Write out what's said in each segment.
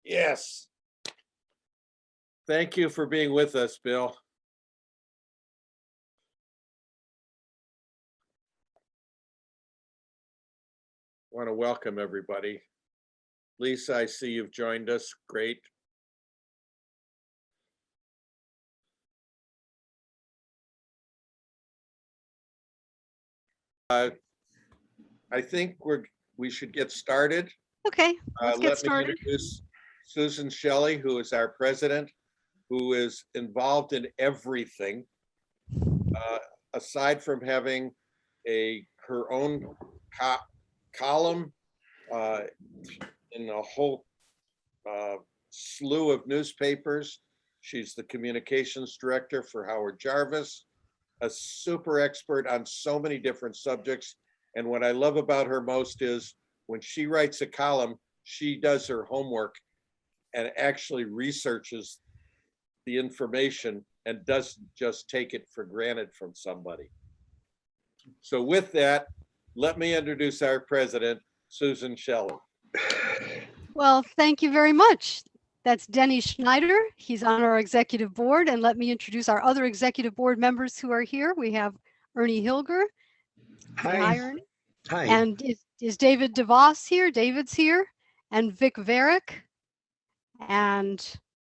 Yes. Thank you for being with us, Bill. I want to welcome everybody. Lisa, I see you've joined us. Great. I think we should get started. Okay, let's get Let started. me introduce Susan Shelley, who is our president, who is involved in everything. Aside from having her own column in a whole slew of newspapers, she's the communications director for Howard Jarvis, a super expert on so many different subjects. And what I love about her most is when she writes a column, she does her homework and actually researches the information and doesn't just take it for granted from somebody. So with that, let me introduce our president, Susan Shelley. Well, thank you very much. That's Denny Schneider. He's on our executive board. And let me introduce our other executive board members who are here. We have Ernie Hilger. Hi. Ernie. Hi. And is David DeVos here? David's here. And Vic Varick. And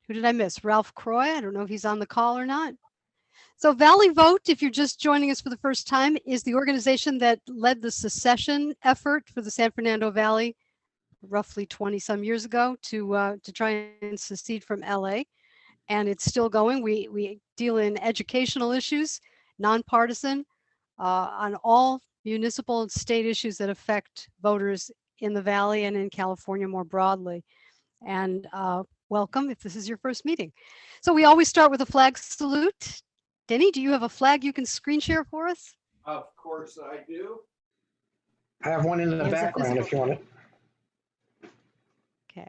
who did I miss? Ralph Croy. I don't know if he's on the call or not. So Valley Vote, if you're just joining us for the first time, is the organization that led the secession effort for the San Fernando Valley roughly 20 some years ago to try and secede from LA. And it's still going. We deal in educational issues, nonpartisan, on all municipal and state issues that affect voters in the Valley and in California more broadly. And welcome if this is your first meeting. So we always start with a flag salute. Denny, do you have a flag you can screen share for us? Of course I do. I have one in the background if you want it. Okay.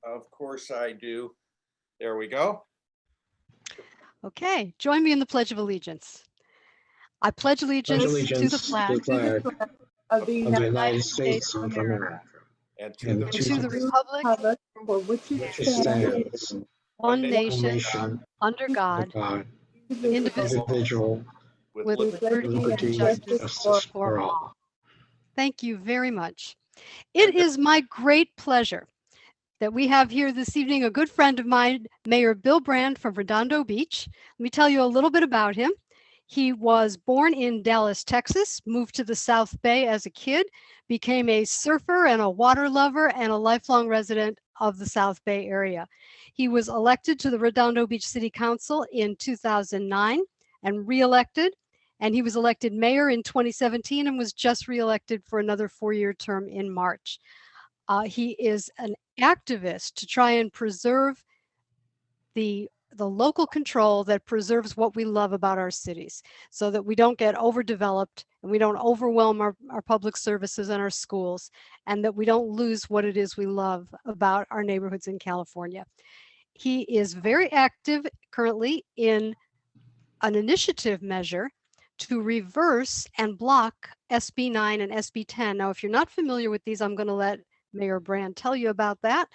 Of course I do. There we go. Okay, join me in the Pledge of Allegiance. I pledge allegiance to the flag of the United States of America and to the republic for which which stands one one nation under God, individual with liberty and justice for all. Thank you very much. It is my great pleasure that we have here this evening a good friend of mine, Mayor Bill Brandt from Redondo Beach. Let me tell you a little bit about him. He was born in Dallas, Texas, moved to the South Bay as a kid, became a surfer and a water lover and a lifelong resident of the South Bay area. He was elected to the Redondo Beach City Council in 2009 and re-elected, and he was elected mayor in 2017 and was just re-elected for another 4-year term in March. He is an activist to try and preserve the local control that preserves what we love about our cities so that we don't get overdeveloped and we don't overwhelm our public services and our schools, and that we don't lose what it is we love about our neighborhoods in California. He is very active currently in an initiative measure to reverse and block SB 9 and SB 10. Now, if you're not familiar with these, I'm going to let Mayor Brandt tell you about that.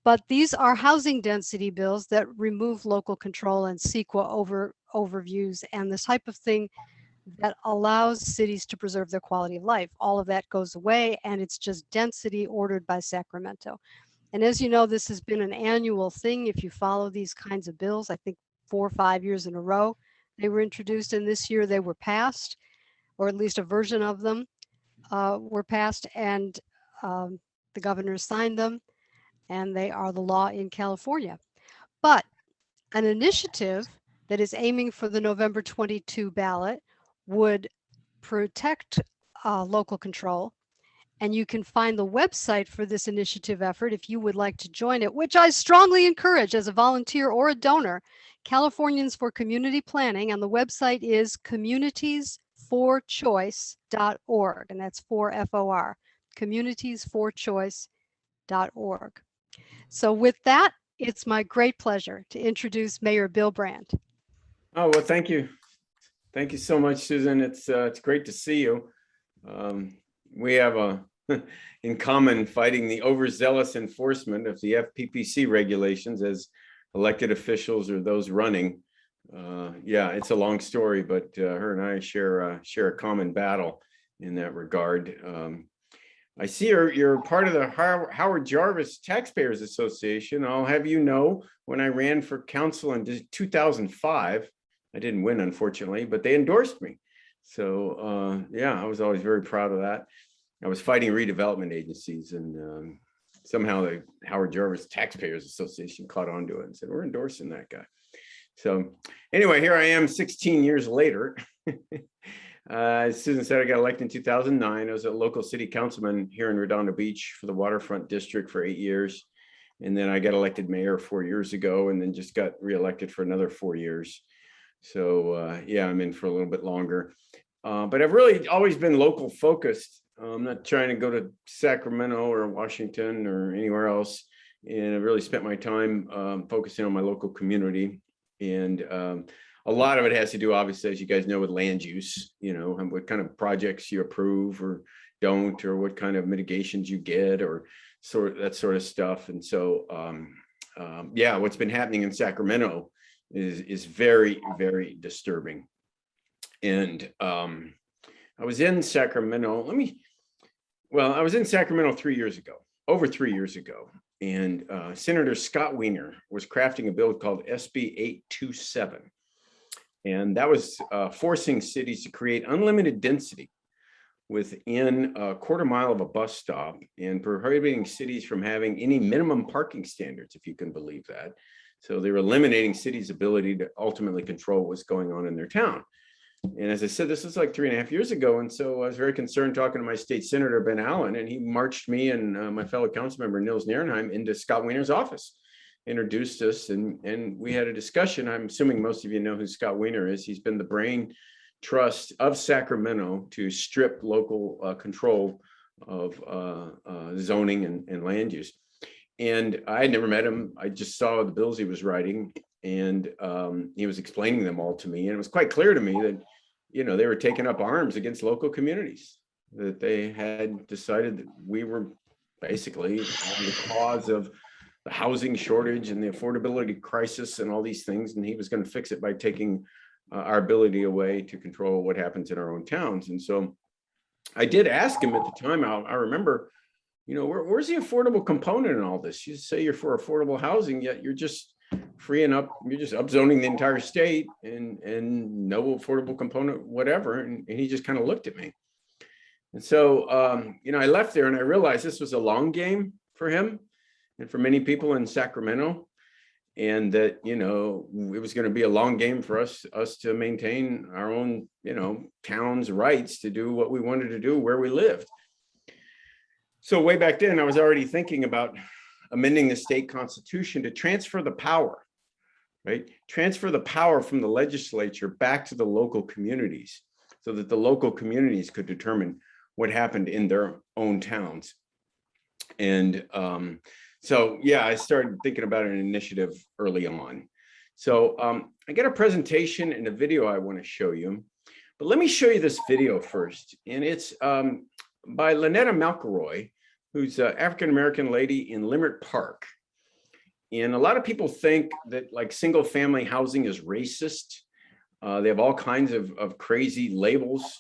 But these are housing density bills that remove local control and CEQA overviews and this type of thing that allows cities to preserve their quality of life. All of that goes away, and it's just density ordered by Sacramento. And as you know, this has been an annual thing. If you follow these kinds of bills, I think 4 or 5 years in a row, they were introduced, and this year they were passed, or at least a version of them were passed, and the governor signed them, and they are the law in California. But an initiative that is aiming for the November 22 ballot would protect local control. And you can find the website for this initiative effort if you would like to join it, which I strongly encourage as a volunteer or a donor, Californians for Community Planning. And the website is communitiesforchoice.org, and that's 4FOR, communitiesforchoice.org. So with that, it's my great pleasure to introduce Mayor Bill Brandt. Oh, well, thank you. Thank you so much, Susan. It's great to see you. We have a in common fighting the overzealous enforcement of the FPPC regulations as elected officials or those running. Yeah, it's a long story, but her and I share a common battle in that regard. I see you're part of the Howard Jarvis Taxpayers Association. I'll have you know, when I ran for council in 2005, I didn't win, unfortunately, but they endorsed me. So yeah, I was always very proud of that. I was fighting redevelopment agencies, and somehow the Howard Jarvis Taxpayers Association caught on to it and said, we're endorsing that guy. So anyway, here I am 16 years later. As Susan said, I got elected in 2009. I was a local city councilman here in Redondo Beach for the waterfront district for 8 years. And then I got elected mayor 4 years ago, and then just got reelected for another 4 years. So yeah, I'm in for a little bit longer. But I've really always been local focused. I'm not trying to go to Sacramento or Washington or anywhere else. And I've really spent my time focusing on my local community. And a lot of it has to do, obviously, as you guys know, with land use, you know, and what kind of projects you approve or don't, or what kind of mitigations you get, or that sort of stuff. And so, yeah, what's been happening in Sacramento is very, very disturbing. And I was in Sacramento. I was in Sacramento 3 years ago, over 3 years ago. And Senator Scott Wiener was crafting a bill called SB 827. And that was forcing cities to create unlimited density within a quarter mile of a bus stop, and prohibiting cities from having any minimum parking standards, if you can believe that. So they were eliminating cities' ability to ultimately control what's going on in their town. And as I said, this was like 3.5 years ago. And so I was very concerned talking to my state senator, Ben Allen, and he marched me and my fellow council member, Nils Nierenheim, into Scott Wiener's office, introduced us, and we had a discussion. I'm assuming most of you know who Scott Wiener is. He's been the brain trust of Sacramento to strip local control of zoning and land use. And I had never met him. I just saw the bills he was writing, and he was explaining them all to me. And it was quite clear to me that, you know, they were taking up arms against local communities, that they had decided that we were basically on the cause of the housing shortage and the affordability crisis and all these things. And he was going to fix it by taking our ability away to control what happens in our own towns. And so I did ask him at the time, I remember, you know, where's the affordable component in all this? You say you're for affordable housing, yet you're just freeing up, you're just upzoning the entire state and no affordable component, whatever. And he just kind of looked at me. And so, you know, I left there and I realized this was a long game for him and for many people in Sacramento. And that, you know, it was going to be a long game for us to maintain our own, you know, town's rights to do what we wanted to do where we lived. So way back then, I was already thinking about amending the state constitution to transfer the power, right? Transfer the power from the legislature back to the local communities so that the local communities could determine what happened in their own towns. And so, yeah, I started thinking about an initiative early on. So I got a presentation and a video I want to show you, but let me show you this video first. And it's by Lynetta McElroy, who's an African-American lady in Limerick Park. And a lot of people think that like single family housing is racist. They have all kinds of crazy labels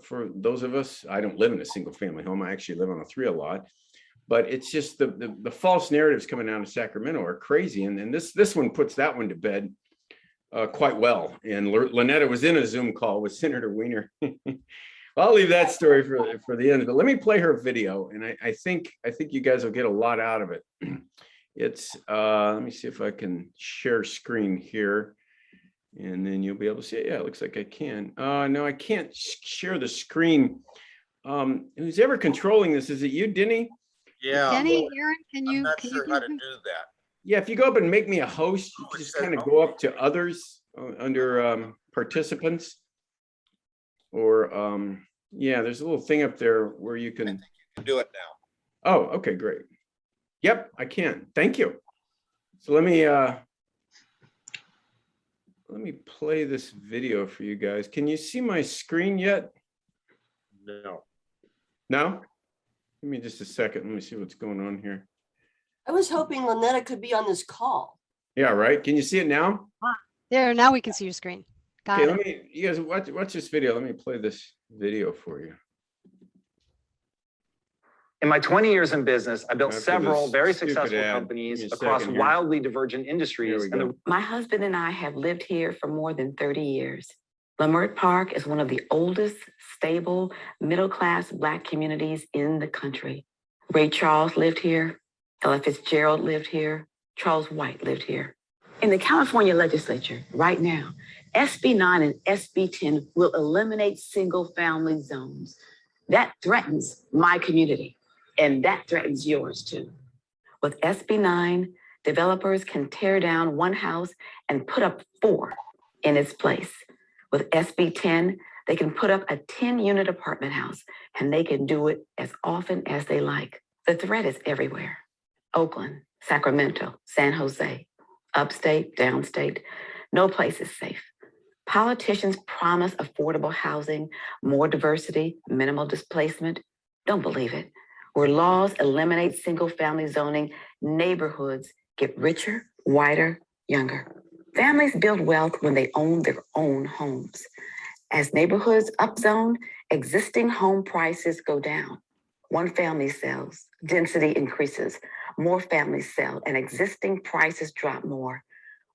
for those of us. I don't live in a single family home. I actually live on a 3 lot. But it's just the false narratives coming out of Sacramento are crazy. And this one puts that one to bed quite well. And Lynetta was in a Zoom call with Senator Wiener. I'll leave that story for the end, but let me play her video. And I think you guys will get a lot out of it. It's, let me see if I can share screen here. And then you'll be able to see it. Yeah, it looks like I can. No, I can't share the screen. Who's ever controlling this? Is it you, Denny? Yeah. Denny, Aaron, can I'm you? not sure how to do that. Yeah, if you go up and make me a host, you can just kind of go up to others under participants. Or yeah, there's a little thing up there where you can Do it now. Oh, okay, great. Yep, I can. Thank you. So let me play this video for you guys. Can you see my screen yet? No. No? Give me just a second. Let me see what's going on here. I was hoping Lynetta could be on this call. Yeah, right. Can you see it now? There, now we can see your screen. Got Okay, it. let me, you guys watch this video. Let me play this video for you. In my 20 years in business, I built After several this very stupid successful ad. Give companies me a across second here. wildly divergent industries. Here we go. My husband and I have lived here for more than 30 years. Leimert Park is one of the oldest, stable, middle-class Black communities in the country. Ray Charles lived here. Ella Fitzgerald lived here. Charles White lived here. In the California legislature right now, SB 9 and SB 10 will eliminate single-family zones. That threatens my community, and that threatens yours too. With SB 9, developers can tear down one house and put up 4 in its place. With SB 10, they can put up a 10-unit apartment house, and they can do it as often as they like. The threat is everywhere. Oakland, Sacramento, San Jose, upstate, downstate, no place is safe. Politicians promise affordable housing, more diversity, minimal displacement. Don't believe it. Where laws eliminate single-family zoning, neighborhoods get richer, whiter, younger. Families build wealth when they own their own homes. As neighborhoods upzone, existing home prices go down. One family sells, density increases, more families sell, and existing prices drop more.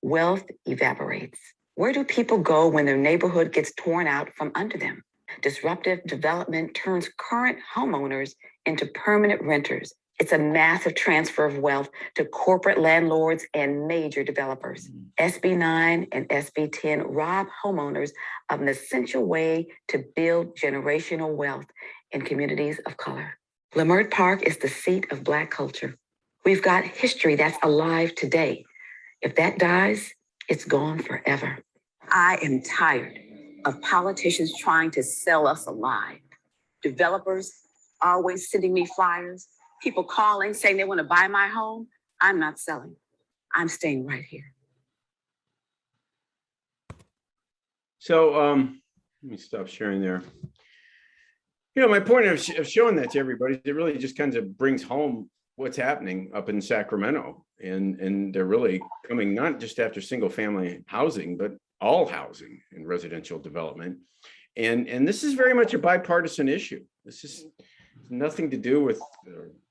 Wealth evaporates. Where do people go when their neighborhood gets torn out from under them? Disruptive development turns current homeowners into permanent renters. It's a massive transfer of wealth to corporate landlords and major developers. SB 9 and SB 10 rob homeowners of an essential way to build generational wealth in communities of color. Leimert Park is the seat of Black culture. We've got history that's alive today. If that dies, it's gone forever. I am tired of politicians trying to sell us a lie. Developers always sending me flyers, people calling saying they want to buy my home. I'm not selling. I'm staying right here. So let me stop sharing there. You know, my point of showing that to everybody is it really just kind of brings home what's happening up in Sacramento. And they're really coming not just after single family housing, but all housing and residential development. And this is very much a bipartisan issue. This is nothing to do with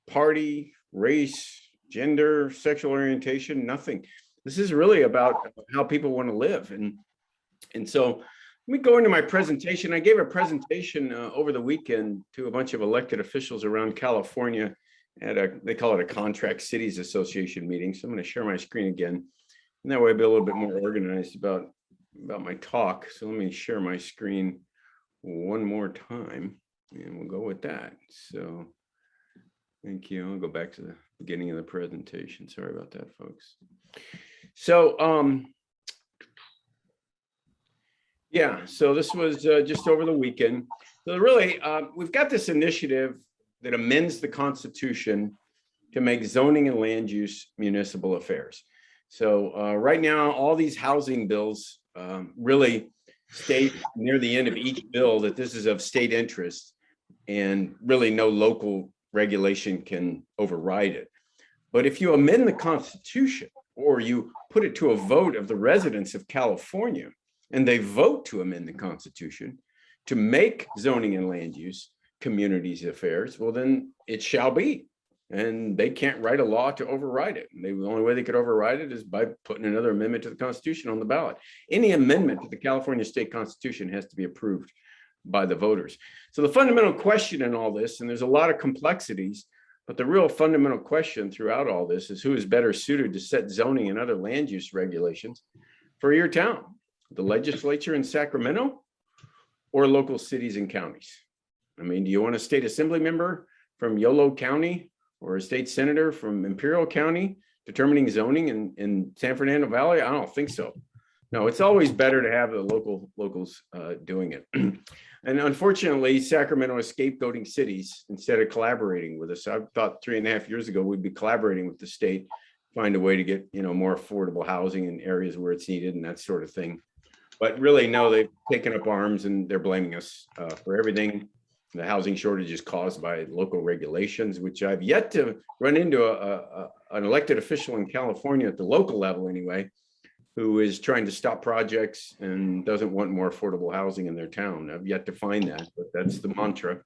party, race, gender, sexual orientation, nothing. This is really about how people want to live. And so let me go into my presentation. I gave a presentation over the weekend to a bunch of elected officials around California at they call it a Contract Cities Association meeting. So I'm going to share my screen again. And that way I'll be a little bit more organized about my talk. So let me share my screen one more time and we'll go with that. So thank you. I'll go back to the beginning of the presentation. Sorry about that, folks. So yeah, so this was just over the weekend. So really, we've got this initiative that amends the Constitution to make zoning and land use municipal affairs. So right now, all these housing bills really state near the end of each bill that this is of state interest and really no local regulation can override it. But if you amend the Constitution or you put it to a vote of the residents of California and they vote to amend the Constitution to make zoning and land use communities affairs, well, then it shall be. And they can't write a law to override it. And the only way they could override it is by putting another amendment to the Constitution on the ballot. Any amendment to the California state constitution has to be approved by the voters. So the fundamental question in all this, and there's a lot of complexities, but the real fundamental question throughout all this is who is better suited to set zoning and other land use regulations for your town, the legislature in Sacramento or local cities and counties? I mean, do you want a state assembly member from Yolo County or a state senator from Imperial County determining zoning in San Fernando Valley? I don't think so. No, it's always better to have the locals doing it. And unfortunately, Sacramento is scapegoating cities instead of collaborating with us. I thought 3.5 years ago, we'd be collaborating with the state, find a way to get, you know, more affordable housing in areas where it's needed and that sort of thing. But really, no, they've taken up arms and they're blaming us for everything The housing shortage is caused by local regulations, which I've yet to run into an elected official in California at the local level anyway, who is trying to stop projects and doesn't want more affordable housing in their town. I've yet to find that, but that's the mantra.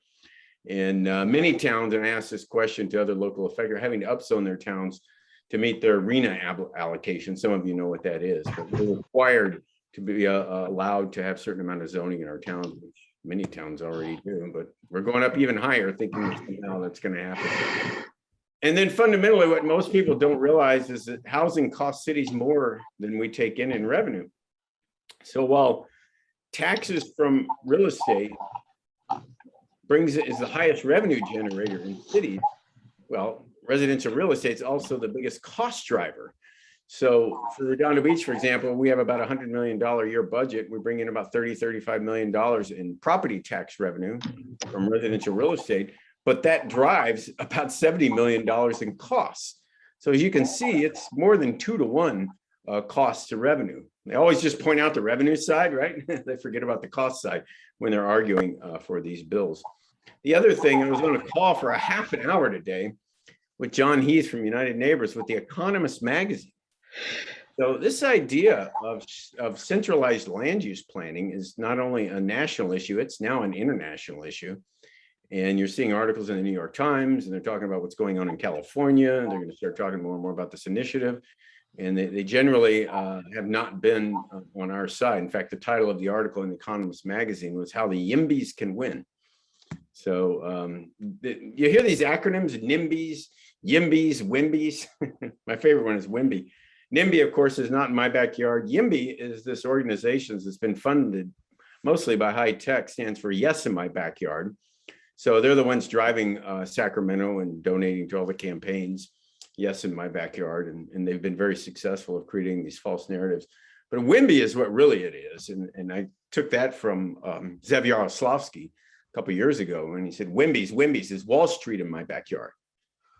And many towns, and I asked this question to other local officials, are having to upzone their towns to meet their RENA allocation. Some of you know what that is, but we're required to be allowed to have certain amount of zoning in our towns, which many towns already do, but we're going up even higher thinking now that's going to happen. And then fundamentally, what most people don't realize is that housing costs cities more than we take in revenue. So while taxes from real estate is the highest revenue generator in cities, well, residential real estate is also the biggest cost driver. So for Redondo Beach, for example, we have about $100 million a year budget. We bring in about $35 million in property tax revenue from residential real estate, but that drives about $70 million in costs. So as you can see, it's more than 2 to 1 cost to revenue. They always just point out the revenue side, right? They forget about the cost side when they're arguing for these bills. The other thing, I was on a call for a half an hour today with John Heath from United Neighbors with The Economist magazine. So this idea of centralized land use planning is not only a national issue, it's now an international issue. And you're seeing articles in the New York Times, and they're talking about what's going on in California. They're going to start talking more and more about this initiative. And they generally have not been on our side. In fact, the title of the article in The Economist magazine was How the YIMBYs Can Win. So you hear these acronyms, NIMBYs, YIMBYs, WIMBYs. My favorite one is WIMBY. NIMBY, of course, is not in my backyard. YIMBY is this organization that's been funded mostly by high tech, stands for Yes in My Backyard. So they're the ones driving Sacramento and donating to all the campaigns, Yes in My Backyard. And they've been very successful of creating these false narratives. But WIMBY is what really it is. And I took that from Zev Yaroslavsky a couple of years ago, and he said, WIMBYs is Wall Street in my backyard.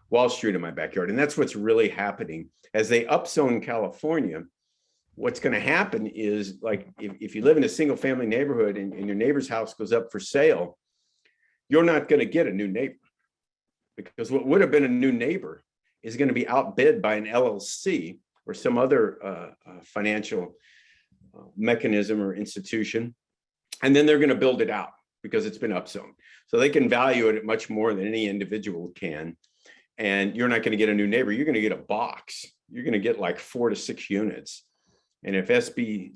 Wall Street in my backyard. And that's what's really happening. As they upzone California, what's going to happen is, like, if you live in a single family neighborhood and your neighbor's house goes up for sale, you're not going to get a new neighbor, because what would have been a new neighbor is going to be outbid by an LLC or some other financial mechanism or institution. And then they're going to build it out because it's been upzoned. So they can value it at much more than any individual can. And you're not going to get a new neighbor. You're going to get a box. You're going to get like 4 to 6 units. And if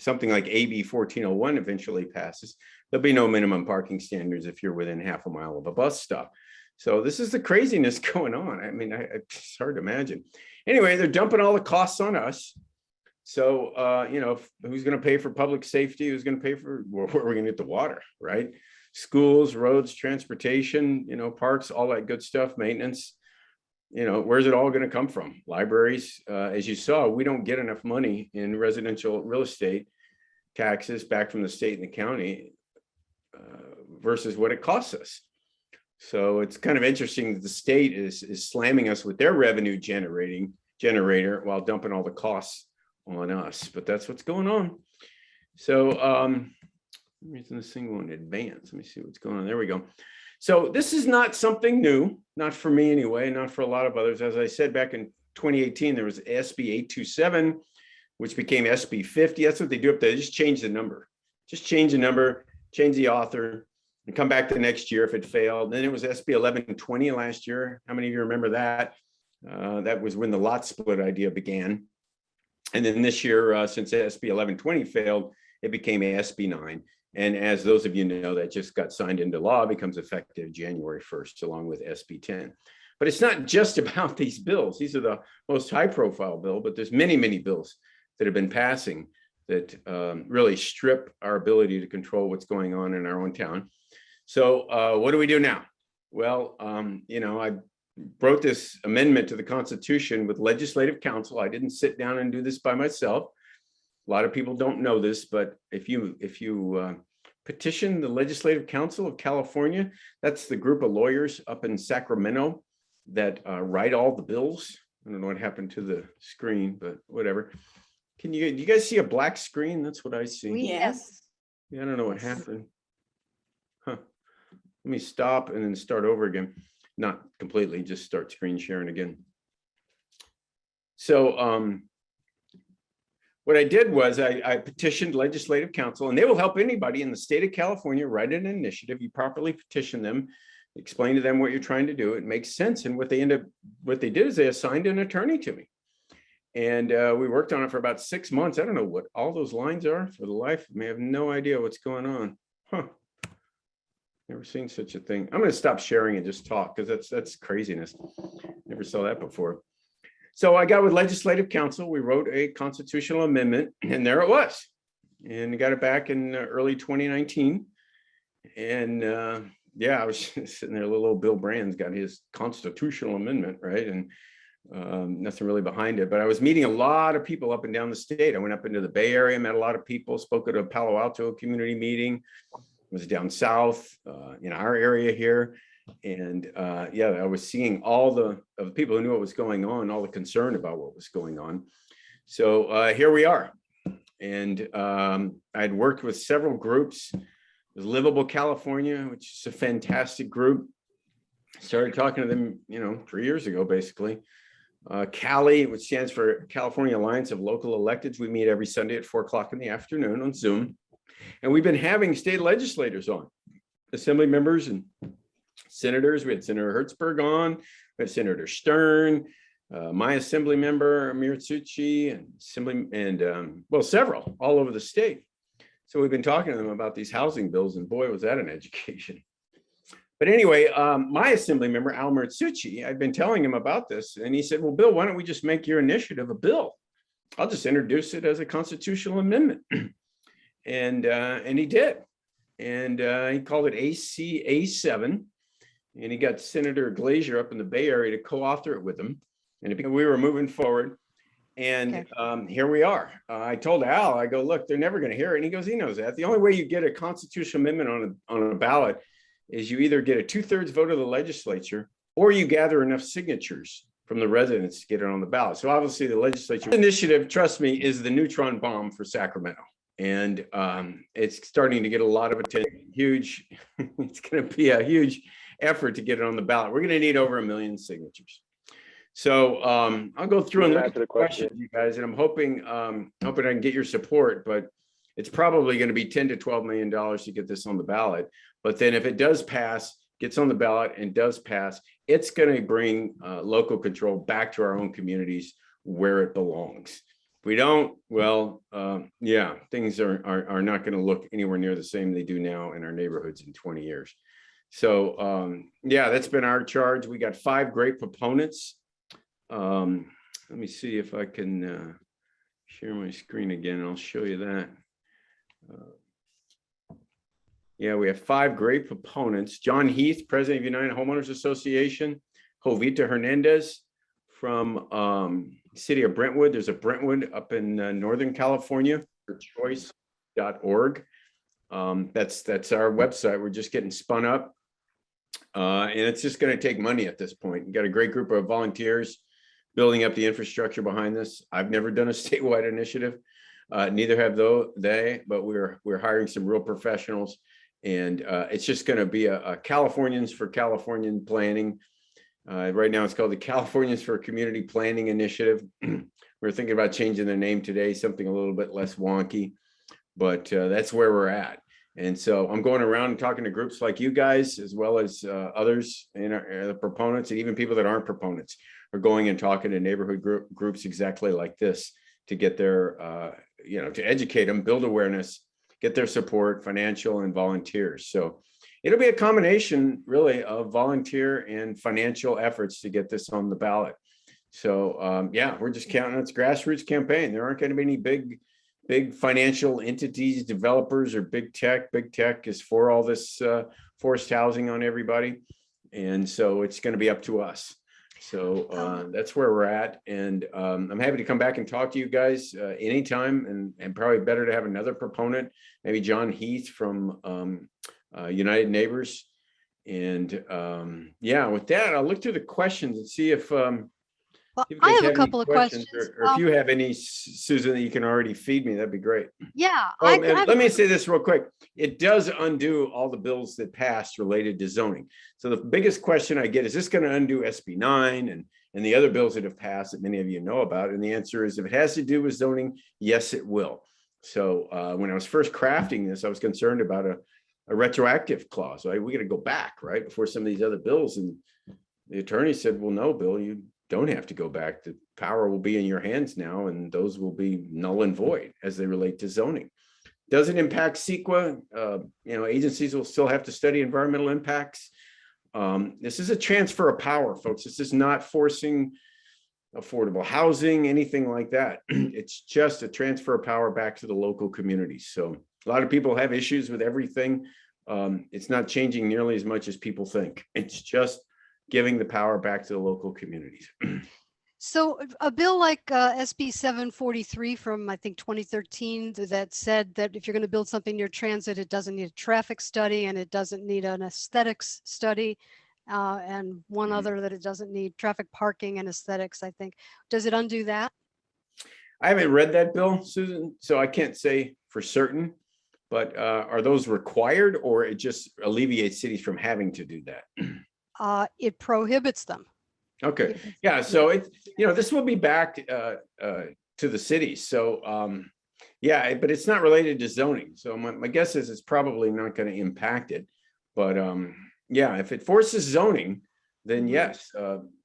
something like AB 1401 eventually passes, there'll be no minimum parking standards if you're within half a mile of a bus stop. So this is the craziness going on. I mean, it's hard to imagine. Anyway, they're dumping all the costs on us. So, who's going to pay for public safety? Who's going to pay for where we're going to get the water, right? Schools, roads, transportation, parks, all that good stuff, maintenance. Where's it all going to come from? Libraries. As you saw, we don't get enough money in residential real estate taxes back from the state and the county versus what it costs us. So it's kind of interesting that the state is slamming us with their revenue generator while dumping all the costs on us. But that's what's going on. So I'm using this thing in advance. Let me see what's going on. There we go. So this is not something new, not for me anyway, not for a lot of others. As I said, back in 2018, there was SB 827, which became SB 50. That's what they do up there. They just change the number. Just change the number, change the author, and come back the next year if it failed. Then it was SB 1120 last year. How many of you remember that? That was when the lot split idea began. And then this year, since SB 1120 failed, it became SB 9. And as those of you know, that just got signed into law, becomes effective January 1st, along with SB 10. But it's not just about these bills. These are the most high profile bill, but there's many, many bills that have been passing that really strip our ability to control what's going on in our own town. So what do we do now? Well, I wrote this amendment to the Constitution with legislative counsel. I didn't sit down and do this by myself. A lot of people don't know this, but if you petition the Legislative Council of California, that's the group of lawyers up in Sacramento that write all the bills. I don't know what happened to the screen, but whatever. Do you guys see a black screen? That's what I see. Yes. Yeah, I don't know what happened. Huh. Let me stop and then start over again. Not completely, just start screen sharing again. So what I did was I petitioned Legislative Council, and they will help anybody in the state of California write an initiative. You properly petition them, explain to them what you're trying to do. It makes sense. And what they did is they assigned an attorney to me. And we worked on it for about 6 months. I don't know what all those lines are for the life of me. I have no idea what's going on. Huh. Never seen such a thing. I'm going to stop sharing and just talk because that's craziness. Never saw that before. So I got with Legislative Council. We wrote a constitutional amendment, and there it was. And got it back in early 2019. And yeah, I was sitting there. Little Bill Brandt's got his constitutional amendment, right? And nothing really behind it. But I was meeting a lot of people up and down the state. I went up into the Bay Area, met a lot of people, spoke at a Palo Alto community meeting. Was down south in our area here. And yeah, I was seeing all the people who knew what was going on, all the concern about what was going on. So here we are. And I'd worked with several groups. There's Livable California, which is a fantastic group. Started talking to them, 3 years ago, basically. CALI, which stands for California Alliance of Local Electeds. We meet every Sunday at 4 o'clock in the afternoon on Zoom. And we've been having state legislators on, assembly members and senators. We had Senator Hertzberg on, we had Senator Stern, my assembly member, Amir Tsuchi, and well, several all over the state. So we've been talking to them about these housing bills, and boy, was that an education. But anyway, my assembly member, Al Mertsucci, I'd been telling him about this, and he said, well, Bill, why don't we just make your initiative a bill? I'll just introduce it as a constitutional amendment. And he did. And he called it ACA7. And he got Senator Glazier up in the Bay Area to co-author it with him. And we were moving forward. And here we are. I told Al, I go, look, they're never going to hear it. And he goes, he knows that. The only way you get a constitutional amendment on a ballot is you either get a 2/3 vote of the legislature, or you gather enough signatures from the residents to get it on the ballot. So obviously the legislature initiative, trust me, is the neutron bomb for Sacramento. And it's starting to get a lot of attention. Huge. It's going to be a huge effort to get it on the ballot. We're going to need over 1 million signatures. So I'll go through and look at the questions, you guys, and I'm hoping I can get your support, but it's probably going to be $10 to $12 million to get this on the ballot. But then if it does pass, gets on the ballot and does pass, it's going to bring local control back to our own communities where it belongs. If we don't, well, yeah, things are not going to look anywhere near the same they do now in our neighborhoods in 20 years. So yeah, that's been our charge. We got 5 great proponents. Let me see if I can share my screen again. I'll show you that. Yeah, we have 5 great proponents. John Heath, President of United Homeowners Association. Jovita Hernandez from city of Brentwood. There's a Brentwood up in Northern California for choice.org. That's our website. We're just getting spun up. And it's just going to take money at this point. We've got a great group of volunteers building up the infrastructure behind this. I've never done a statewide initiative. Neither have they, but we're hiring some real professionals. And it's just going to be a Californians for Californian planning. Right now, it's called the Californians for Community Planning Initiative. We're thinking about changing the name today, something a little bit less wonky, but that's where we're at. And so I'm going around and talking to groups like you guys, as well as others, the proponents, and even people that aren't proponents are going and talking to neighborhood groups exactly like this to get their, to educate them, build awareness, get their support, financial and volunteers. So it'll be a combination really of volunteer and financial efforts to get this on the ballot. So yeah, we're just counting. It's a grassroots campaign. There aren't going to be any big financial entities, developers, or big tech. Big tech is for all this forced housing on everybody. And so it's going to be up to us. So that's where we're at. And I'm happy to come back and talk to you guys anytime, and probably better to have another proponent, maybe John Heath from United Neighbors. And yeah, with that, I'll look through the questions and see if Well, If you I guys have a any couple of questions. Or if you have any, Susan, that you can already feed me, that'd be great. Yeah, Oh, I and let me say this real quick. It does undo all the bills that passed related to zoning. So the biggest question I get is this going to undo SB 9 and the other bills that have passed that many of you know about? And the answer is, if it has to do with zoning, yes, it will. So when I was first crafting this, I was concerned about a retroactive clause. Right? We got to go back, right, before some of these other bills. And the attorney said, well, no, Bill, you don't have to go back. The power will be in your hands now, and those will be null and void as they relate to zoning. Does it impact CEQA? Agencies will still have to study environmental impacts. This is a transfer of power, folks. This is not forcing affordable housing, anything like that. It's just a transfer of power back to the local communities. So a lot of people have issues with everything. It's not changing nearly as much as people think. It's just giving the power back to the local communities. So a bill like SB 743 from, I think, 2013 that said that if you're going to build something near transit, it doesn't need a traffic study and it doesn't need an aesthetics study. And one other that it doesn't need traffic, parking, and aesthetics, I think. Does it undo that? I haven't read that bill, Susan, so I can't say for certain, but are those required, or it just alleviates cities from having to do that? It prohibits them. Okay, yeah, so it, this will be back to the cities. So yeah, but it's not related to zoning. So my guess is it's probably not going to impact it. But yeah, if it forces zoning, then yes,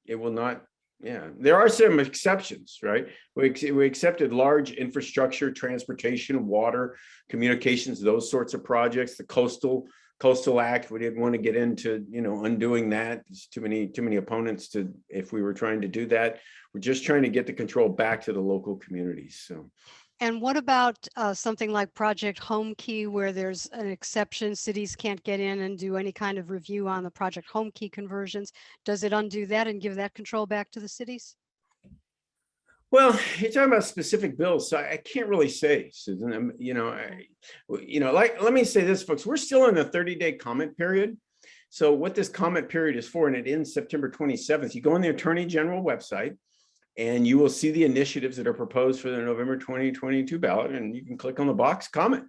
it will not. Yeah, there are some exceptions, right? We accepted large infrastructure, transportation, water, communications, those sorts of projects. The Coastal Act, we didn't want to get into, undoing that. There's too many opponents to, if we were trying to do that. We're just trying to get the control back to the local communities. So. And what about something like Project Home Key, where there's an exception, cities can't get in and do any kind of review on the Project Home Key conversions? Does it undo that and give that control back to the cities? Well, you're talking about specific bills, so I can't really say, Susan. Let me say this, folks. We're still in the 30-day comment period. So what this comment period is for, and it ends September 27th. You go on the Attorney General website, and you will see the initiatives that are proposed for the November 2022 ballot, and you can click on the box comment,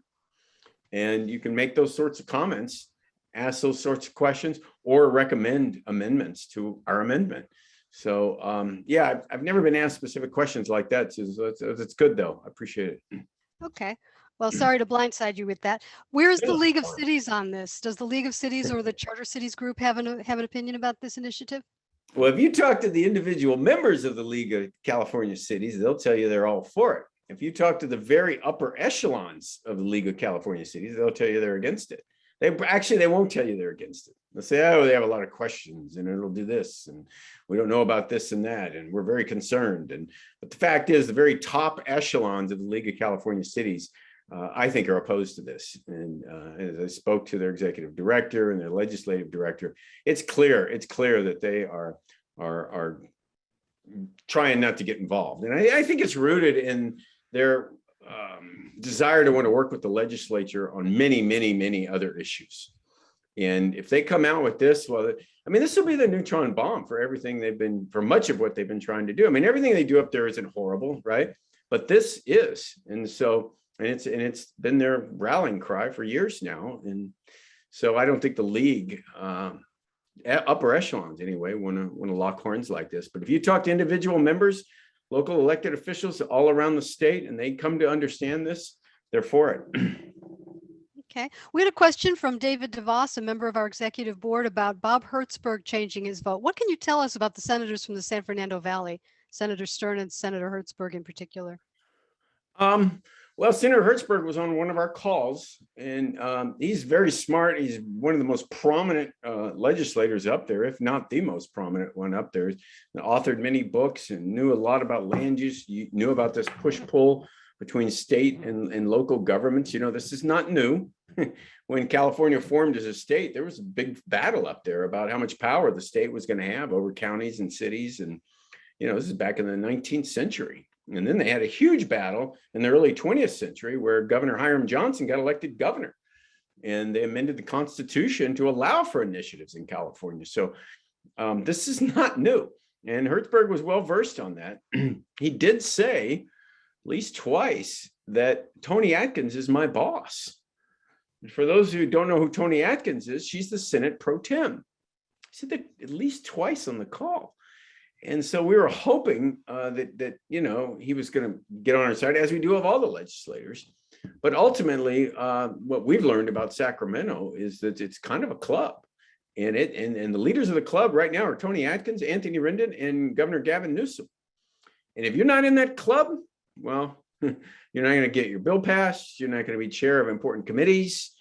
and you can make those sorts of comments, ask those sorts of questions, or recommend amendments to our amendment. So yeah, I've never been asked specific questions like that. So it's good though. I appreciate it. Okay. Well, sorry to blindside you with that. Where is the League of Cities on this? Does the League of Cities or the Charter Cities group have an opinion about this initiative? Well, if you talk to the individual members of the League of California Cities, they'll tell you they're all for it. If you talk to the very upper echelons of the League of California Cities, they'll tell you they're against it. They won't tell you they're against it. They'll say, oh, they have a lot of questions and it'll do this. And we don't know about this and that. And we're very concerned. But the fact is, the very top echelons of the League of California Cities, I think, are opposed to this. And as I spoke to their executive director and their legislative director, it's clear that they are trying not to get involved. And I think it's rooted in their desire to want to work with the legislature on many other issues. And if they come out with this, well, I mean, this will be the neutron bomb for everything for much of what they've been trying to do. I mean, everything they do up there isn't horrible, right? But this is, and it's been their rallying cry for years now. And so I don't think the league, upper echelons anyway, want to lock horns like this. But if you talk to individual members, local elected officials all around the state, and they come to understand this, they're for it. Okay. We had a question from David DeVos, a member of our executive board, about Bob Hertzberg changing his vote. What can you tell us about the senators from the San Fernando Valley, Senator Stern and Senator Hertzberg in particular? Well, Senator Hertzberg was on one of our calls, and he's very smart. He's one of the most prominent legislators up there, if not the most prominent one up there. He authored many books and knew a lot about land use. He knew about this push-pull between state and local governments. This is not new. When California formed as a state, there was a big battle up there about how much power the state was going to have over counties and cities. And, this is back in the 19th century. And then they had a huge battle in the early 20th century where Governor Hiram Johnson got elected governor. And they amended the Constitution to allow for initiatives in California. So this is not new. And Hertzberg was well versed on that. He did say at least twice that Tony Atkins is my boss. And for those who don't know who Tony Atkins is, she's the Senate pro tem. He said that at least twice on the call. And so we were hoping that he was going to get on our side, as we do of all the legislators. But ultimately, what we've learned about Sacramento is that it's kind of a club. And the leaders of the club right now are Tony Atkins, Anthony Rendon, and Governor Gavin Newsom. And if you're not in that club, well, you're not going to get your bill passed. You're not going to be chair of important committees.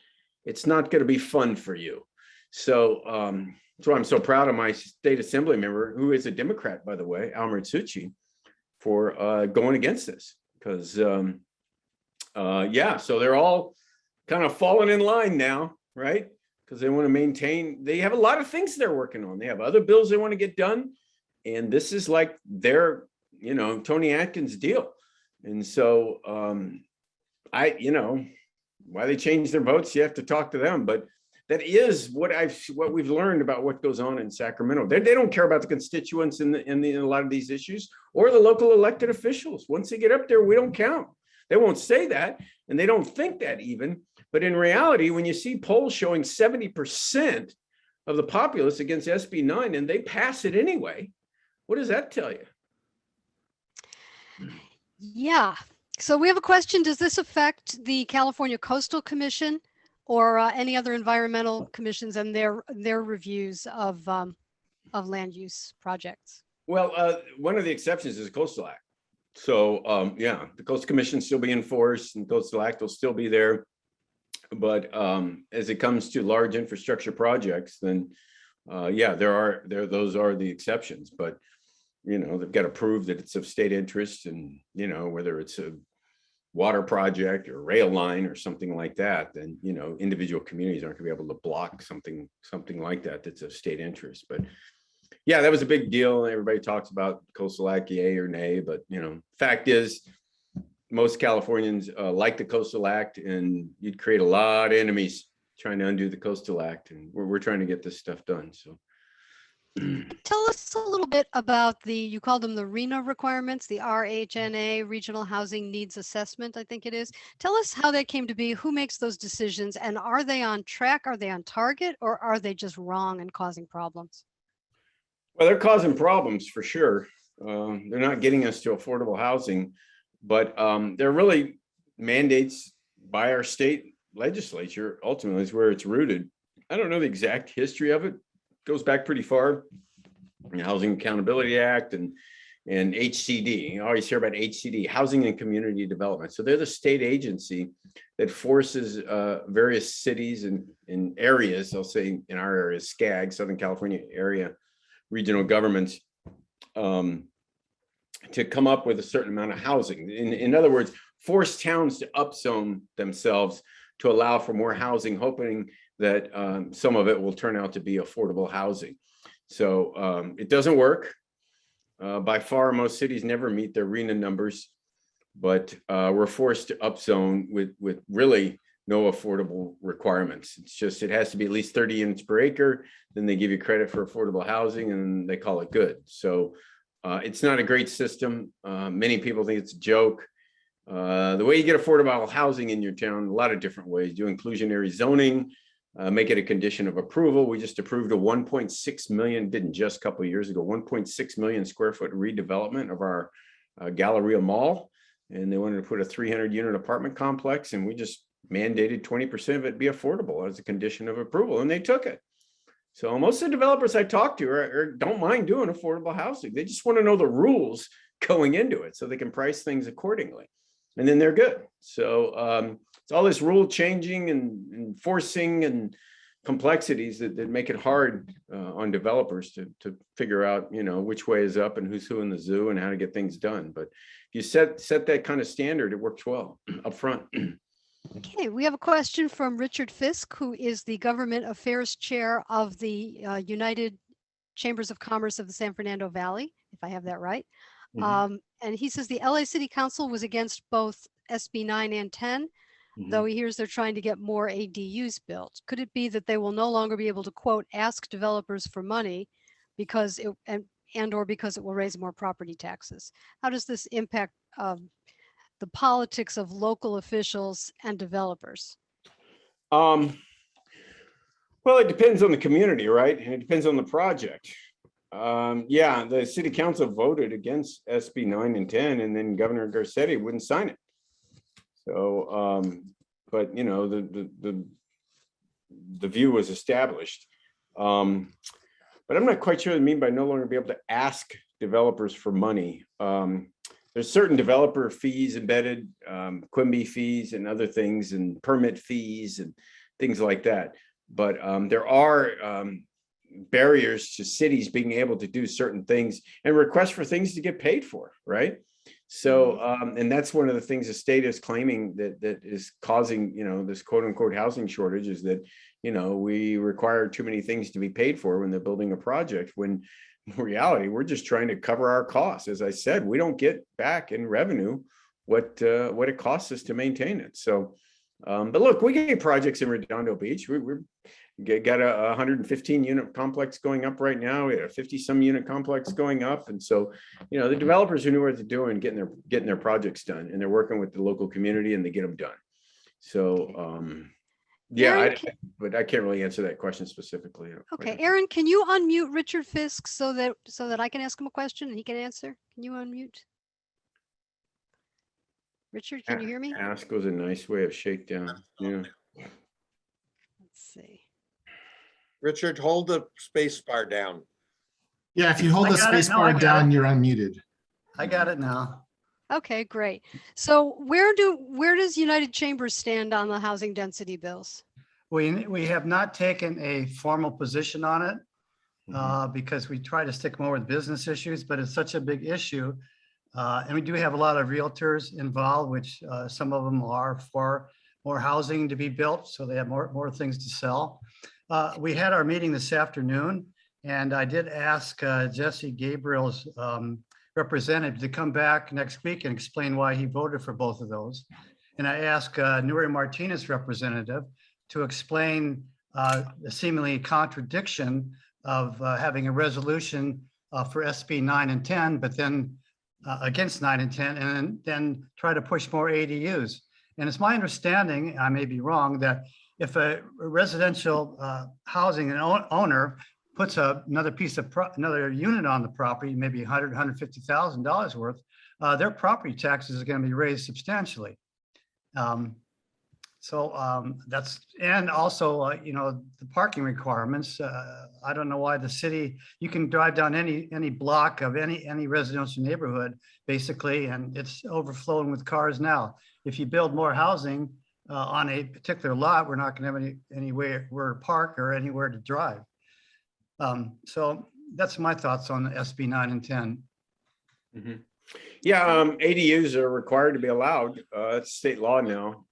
It's not going to be fun for you. So that's why I'm so proud of my state assembly member, who is a Democrat, by the way, Al Ritsucci, for going against this. Because, so they're all kind of falling in line now, right? Because they want to maintain, they have a lot of things they're working on. They have other bills they want to get done. And this is like their, Tony Atkins deal. And so why they changed their votes, you have to talk to them. But that is what we've learned about what goes on in Sacramento. They don't care about the constituents in a lot of these issues, or the local elected officials. Once they get up there, we don't count. They won't say that, and they don't think that even. But in reality, when you see polls showing 70% of the populace against SB 9 and they pass it anyway, what does that tell you? Yeah. So we have a question. Does this affect the California Coastal Commission or any other environmental commissions and their reviews of land use projects? Well, one of the exceptions is the Coastal Act. So the Coastal Commission still be in force, and Coastal Act will still be there. But as it comes to large infrastructure projects, then those are the exceptions. But they've got to prove that it's of state interest, and whether it's a water project or rail line or something like that, then individual communities aren't going to be able to block something like that that's of state interest. But yeah, that was a big deal. Everybody talks about Coastal Act, yay or nay, but fact is, most Californians like the Coastal Act, and you'd create a lot of enemies trying to undo the Coastal Act, and we're trying to get this stuff done. So tell us a little bit about you call them the RHNA requirements, the RHNA, Regional Housing Needs Assessment, I think it is. Tell us how that came to be, who makes those decisions, and are they on track, are they on target, or are they just wrong and causing problems? Well, they're causing problems for sure. They're not getting us to affordable housing, but they're really mandates by our state legislature. Ultimately is where it's rooted. I don't know the exact history of it. It goes back pretty far. The Housing Accountability Act and HCD. You always hear about HCD, Housing and Community Development. So they're the state agency that forces various cities and areas, I'll say in our area, SCAG, Southern California area, regional governments, to come up with a certain amount of housing. In other words, force towns to upzone themselves to allow for more housing, hoping that some of it will turn out to be affordable housing. So it doesn't work. By far, most cities never meet their RHNA numbers, but we're forced to upzone with really no affordable requirements. It's just, it has to be at least 30 units per acre. Then they give you credit for affordable housing and they call it good. So it's not a great system. Many people think it's a joke. The way you get affordable housing in your town, a lot of different ways. Do inclusionary zoning, make it a condition of approval. We just approved a 1.6 million, didn't just a couple of years ago, 1.6 million square foot redevelopment of our Galleria Mall. And they wanted to put a 300 unit apartment complex, and we just mandated 20% of it be affordable as a condition of approval, and they took it. So most of the developers I talk to don't mind doing affordable housing. They just want to know the rules going into it so they can price things accordingly. And then they're good. So it's all this rule changing and enforcing and complexities that make it hard on developers to figure out, which way is up and who's who in the zoo and how to get things done. But if you set that kind of standard, it works well up front. Okay, we have a question from Richard Fisk, who is the Government Affairs Chair of the United Chambers of Commerce of the San Fernando Valley, if I have that right. Mm-hmm. And he says the LA City Council was against both SB 9 and 10, mm-hmm. though he hears they're trying to get more ADUs built. Could it be that they will no longer be able to, quote, ask developers for money because and or because it will raise more property taxes? How does this impact the politics of local officials and developers? Well, it depends on the community, right? And it depends on the project. Yeah, the city council voted against SB 9 and 10, and then Governor Garcetti wouldn't sign it. So, but you know, the view was established. But I'm not quite sure what I mean by no longer be able to ask developers for money. There's certain developer fees embedded, Quimby fees and other things, and permit fees and things like that. But there are barriers to cities being able to do certain things and request for things to get paid for, right? So, and that's one of the things the state is claiming that is causing, you know, this quote unquote housing shortage, is that, you know, we require too many things to be paid for when they're building a project, when in reality, we're just trying to cover our costs. As I said, we don't get back in revenue what it costs us to maintain it. So, but look, we get projects in Redondo Beach. We're got a 115 unit complex going up right now. We had a 50 some unit complex going up. And so, you know, the developers who knew what they're doing, getting their projects done, and they're working with the local community and they get them done. So, yeah, but I can't really answer that question specifically. Okay, Aaron, can you unmute Richard Fisk so that I can ask him a question and he can answer? Can you unmute? Richard, can you hear me? Ask was a nice way of shakedown. Yeah. Let's see. Richard, hold the space bar down. Yeah, if you hold I the got it. space No, bar I got down, it. you're unmuted. I got it now. Okay, great. So where does United Chambers stand on the housing density bills? We have not taken a formal position on it because we try to stick more with business issues, but it's such a big issue. And we do have a lot of realtors involved, which some of them are for more housing to be built, so they have more things to sell. We had our meeting this afternoon, and I did ask Jesse Gabriel's representative to come back next week and explain why he voted for both of those. And I asked Nuri Martinez representative to explain the seemingly contradiction of having a resolution for SB 9 and 10, but then against 9 and 10, and then try to push more ADUs. And it's my understanding, I may be wrong, that if a residential housing owner puts another unit on the property, maybe $100,000, $150,000 worth, their property taxes are going to be raised substantially. That's, and also, you know, the parking requirements. I don't know why the city, you can drive down any block of any residential neighborhood, basically, and it's overflowing with cars now. If you build more housing on a particular lot, we're not going to have anywhere to park or anywhere to drive. So that's my thoughts on SB 9 and 10. Mm-hmm. Yeah, ADUs are required to be allowed. It's state law now.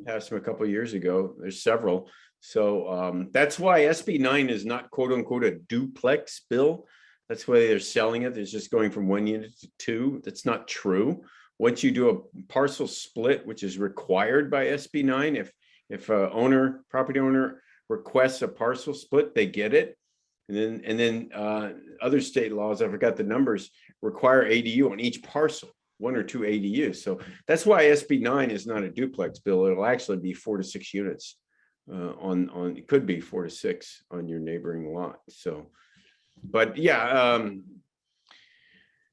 Passed them a couple of years ago. There's several. So that's why SB 9 is not quote unquote a duplex bill. That's why they're selling it. It's just going from 1 unit to 2. That's not true. Once you do a parcel split, which is required by SB 9, if a property owner requests a parcel split, they get it. And then other state laws, I forgot the numbers, require ADU on each parcel, 1 or 2 ADUs. So that's why SB 9 is not a duplex bill. It'll actually be 4 to 6 units it could be 4 to 6 on your neighboring lot. So, but yeah,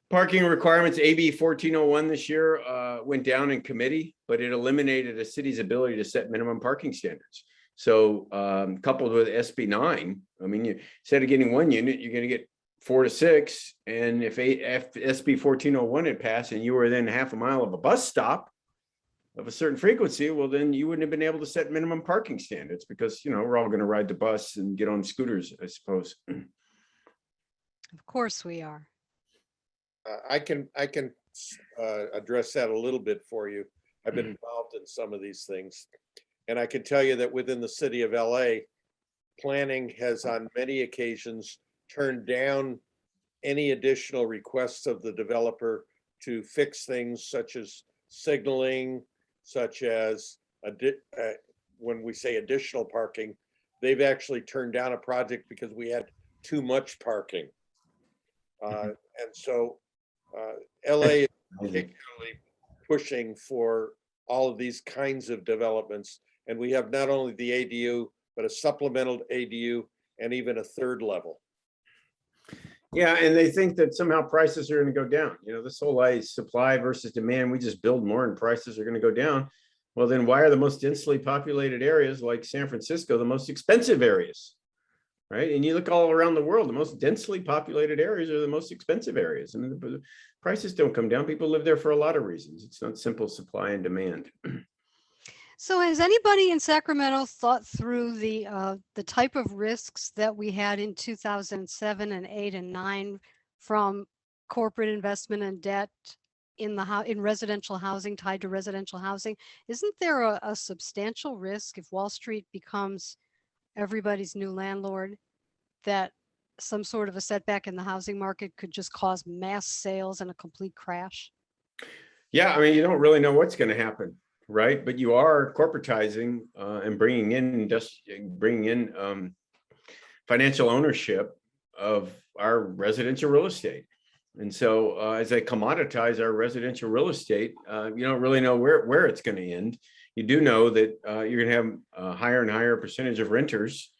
parking requirements, AB 1401 this year went down in committee, but it eliminated a city's ability to set minimum parking standards. So coupled with SB 9, I mean, instead of getting 1 unit, you're going to get 4 to 6. And if SB 1401 had passed and you were within half a mile of a bus stop of a certain frequency, well, then you wouldn't have been able to set minimum parking standards because, you know, we're all going to ride the bus and get on scooters, I suppose. Of course we are. I can address that a little bit for you. I've been involved in some of these things. And I can tell you that within the city of LA, planning has on many occasions turned down any additional requests of the developer to fix things such as signaling, such as when we say additional parking, they've actually turned down a project because we had too much parking. And so LA is particularly pushing for all of these kinds of developments. And we have not only the ADU, but a supplemental ADU and even a third level. Yeah, and they think that somehow prices are going to go down. You know, this whole supply versus demand, we just build more and prices are going to go down. Well, then why are the most densely populated areas like San Francisco the most expensive areas? Right. And you look all around the world, the most densely populated areas are the most expensive areas. I mean, the prices don't come down. People live there for a lot of reasons. It's not simple supply and demand. So has anybody in Sacramento thought through the type of risks that we had in 2007 and 8 and 9 from corporate investment and debt in residential housing, tied to residential housing? Isn't there a substantial risk if Wall Street becomes everybody's new landlord, that some sort of a setback in the housing market could just cause mass sales and a complete crash? Yeah, I mean, you don't really know what's going to happen, right? But you are corporatizing and bringing in financial ownership of our residential real estate. And so as they commoditize our residential real estate, you don't really know where it's going to end. You do know that you're going to have a higher and higher percentage of renters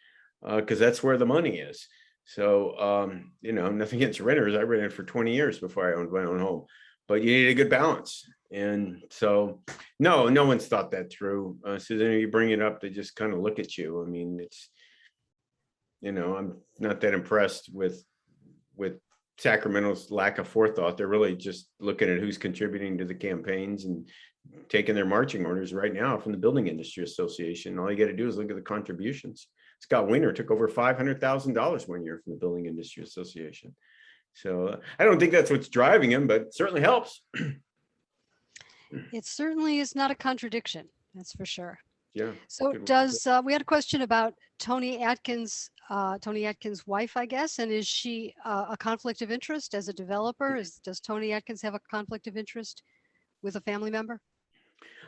because that's where the money is. So, you know, nothing against renters. I rented for 20 years before I owned my own home, but you need a good balance. And so, no one's thought that through. So then you bring it up, they just kind of look at you. I mean, it's, you know, I'm not that impressed with Sacramento's lack of forethought. They're really just looking at who's contributing to the campaigns and taking their marching orders right now from the Building Industry Association. All you got to do is look at the contributions. Scott Wiener took over $500,000 one year from the Building Industry Association. So I don't think that's what's driving him, but it certainly helps. It certainly is not a contradiction, that's for sure. Yeah. So does, we had a question about Tony Atkins' wife, I guess, and is she a conflict of interest as a developer? Does Tony Atkins have a conflict of interest with a family member?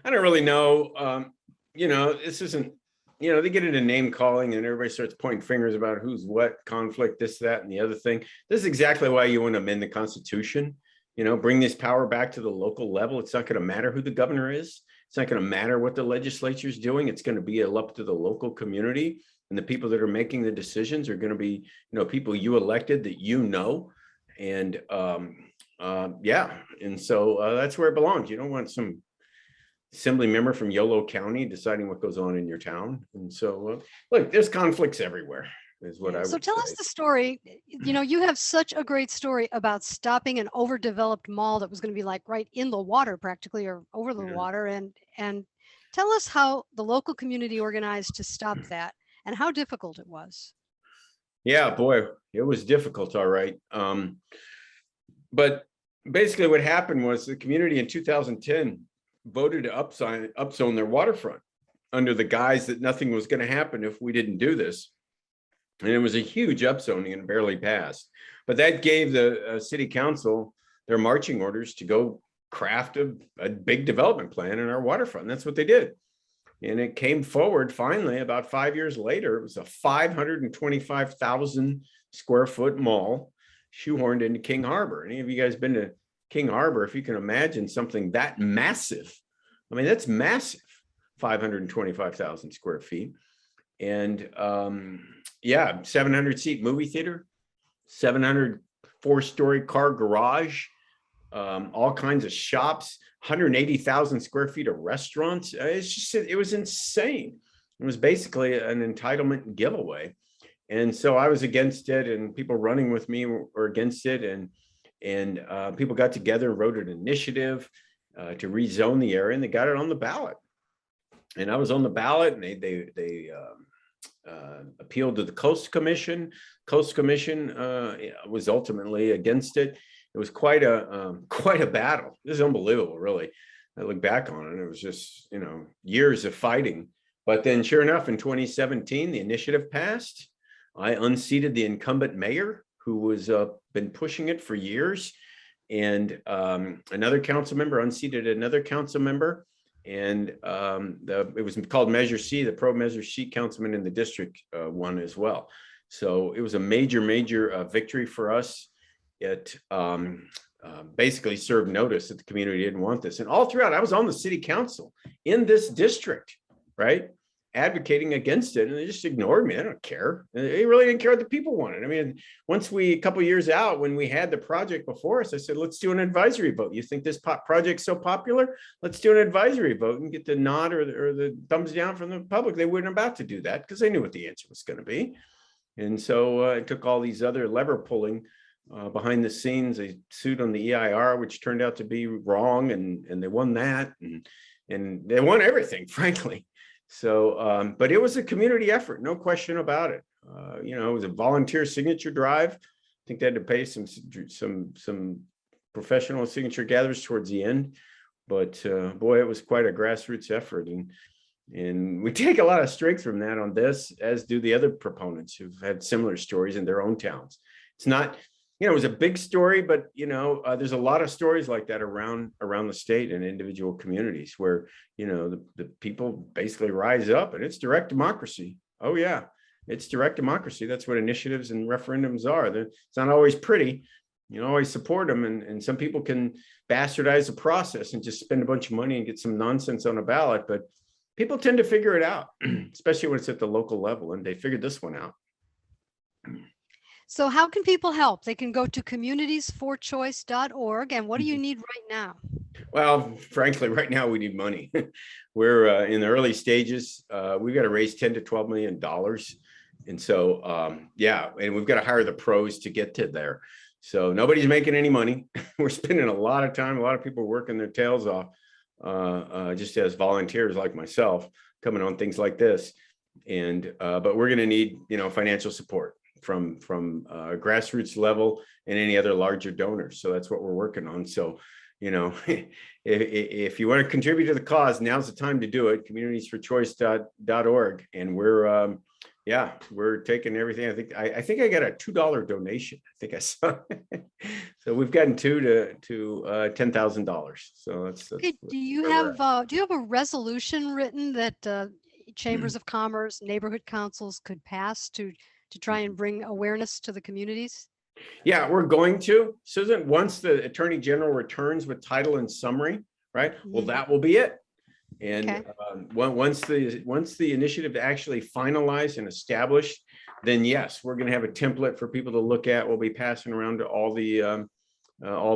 I don't really know. You know, this isn't, you know, they get into name calling and everybody starts pointing fingers about who's what, conflict, this, that, and the other thing. This is exactly why you want to amend the Constitution. You know, bring this power back to the local level. It's not going to matter who the governor is. It's not going to matter what the legislature is doing. It's going to be up to the local community, and the people that are making the decisions are going to be, you know, people you elected that you know. And yeah, and so that's where it belongs. You don't want some assembly member from Yolo County deciding what goes on in your town. And so look, there's conflicts everywhere. Is what I would say. So tell us the story. You know, you have such a great story about stopping an overdeveloped mall that was going to be like right in the water practically, or over the water. And tell us how the local community organized to stop that and how difficult it was. Yeah, boy, it was difficult. All right. But basically what happened was the community in 2010 voted to upzone their waterfront under the guise that nothing was going to happen if we didn't do this. And it was a huge upzoning and barely passed. But that gave the city council their marching orders to go craft a big development plan in our waterfront. And that's what they did. And it came forward finally about 5 years later. It was a 525,000 square foot mall shoehorned into King Harbor. Any of you guys been to King Harbor? If you can imagine something that massive, I mean, that's massive, 525,000 square feet. And yeah, 700 seat movie theater, 700 4-story car garage, all kinds of shops, 180,000 square feet of restaurants. It's just, it was insane. It was basically an entitlement giveaway. And so I was against it, and people running with me were against it. And people got together and wrote an initiative to rezone the area, and they got it on the ballot. And I was on the ballot, and they appealed to the Coast Commission. Coast Commission was ultimately against it. It was quite a battle. This is unbelievable, really. I look back on it, it was just, you know, years of fighting. But then sure enough, in 2017, the initiative passed. I unseated the incumbent mayor, who was been pushing it for years. And another council member unseated another council member. And it was called Measure C. The pro Measure C councilman in the district won as well. So it was a major victory for us. it basically served notice that the community didn't want this. And all throughout, I was on the city council in this district, right? Advocating against it, and they just ignored me. I don't care. They really didn't care what the people wanted. I mean, once a couple years out, when we had the project before us, I said, let's do an advisory vote. You think this project's so popular? Let's do an advisory vote and get the nod or the thumbs down from the public. They weren't about to do that because they knew what the answer was going to be. And so it took all these other lever pulling behind the scenes. They sued on the EIR, which turned out to be wrong, and they won that, and they won everything, frankly. So, but it was a community effort, no question about it. You know, it was a volunteer signature drive. I think they had to pay some professional signature gatherers towards the end, but boy, it was quite a grassroots effort, and we take a lot of strength from that on this, as do the other proponents who've had similar stories in their own towns. It's not, you know, it was a big story, but you know, there's a lot of stories like that around the state and individual communities where, you know, the people basically rise up, and it's direct democracy. Oh yeah, it's direct democracy. That's what initiatives and referendums are. It's not always pretty. You don't always support them, and some people can bastardize the process and just spend a bunch of money and get some nonsense on a ballot. But people tend to figure it out, especially when it's at the local level, and they figured this one out. So how can people help? They can go to communitiesforchoice.org. And what do you need right now? Well, frankly, right now we need money. We're in the early stages. We've got to raise $10 to $12 million. And so, yeah, and we've got to hire the pros to get to there. So nobody's making any money. We're spending a lot of time. A lot of people are working their tails off just as volunteers like myself coming on things like this. And but we're going to need, you know, financial support from grassroots level and any other larger donors. So that's what we're working on. So, you know, if you want to contribute to the cause, now's the time to do it. Communitiesforchoice.org. And we're yeah, we're taking everything. I think I got a $2 donation. I think I saw. So we've gotten $2 to $10,000. So that's okay. Do you have a resolution written that chambers of commerce, neighborhood councils could pass to try and bring awareness to the communities? Yeah, we're going to. Susan, once the Attorney General returns with title and summary, right? Well, that will be it. And Okay. Once the initiative actually finalized and established, then yes, we're going to have a template for people to look at. We'll be passing around to all the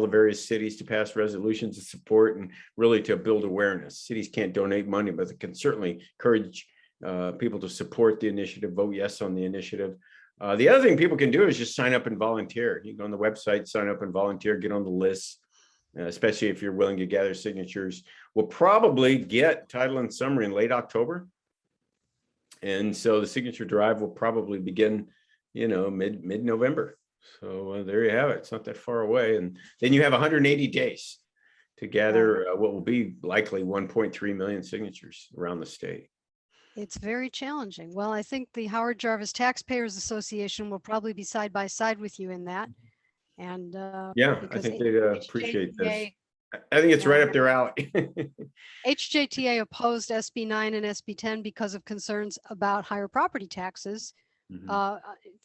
various cities to pass resolutions of support and really to build awareness. Cities can't donate money, but they can certainly encourage people to support the initiative, vote yes on the initiative. The other thing people can do is just sign up and volunteer. You can go on the website, sign up and volunteer, get on the list, especially if you're willing to gather signatures. We'll probably get title and summary in late October. And so the signature drive will probably begin, you know, mid-November. So there you have it. It's not that far away. And then you have 180 days to gather what will be likely 1.3 million signatures around the state. It's very challenging. Well, I think the Howard Jarvis Taxpayers Association will probably be side by side with you in that. And yeah, I think they'd appreciate this. I think it's right up their alley. HJTA opposed SB 9 and SB 10 because of concerns about higher property taxes.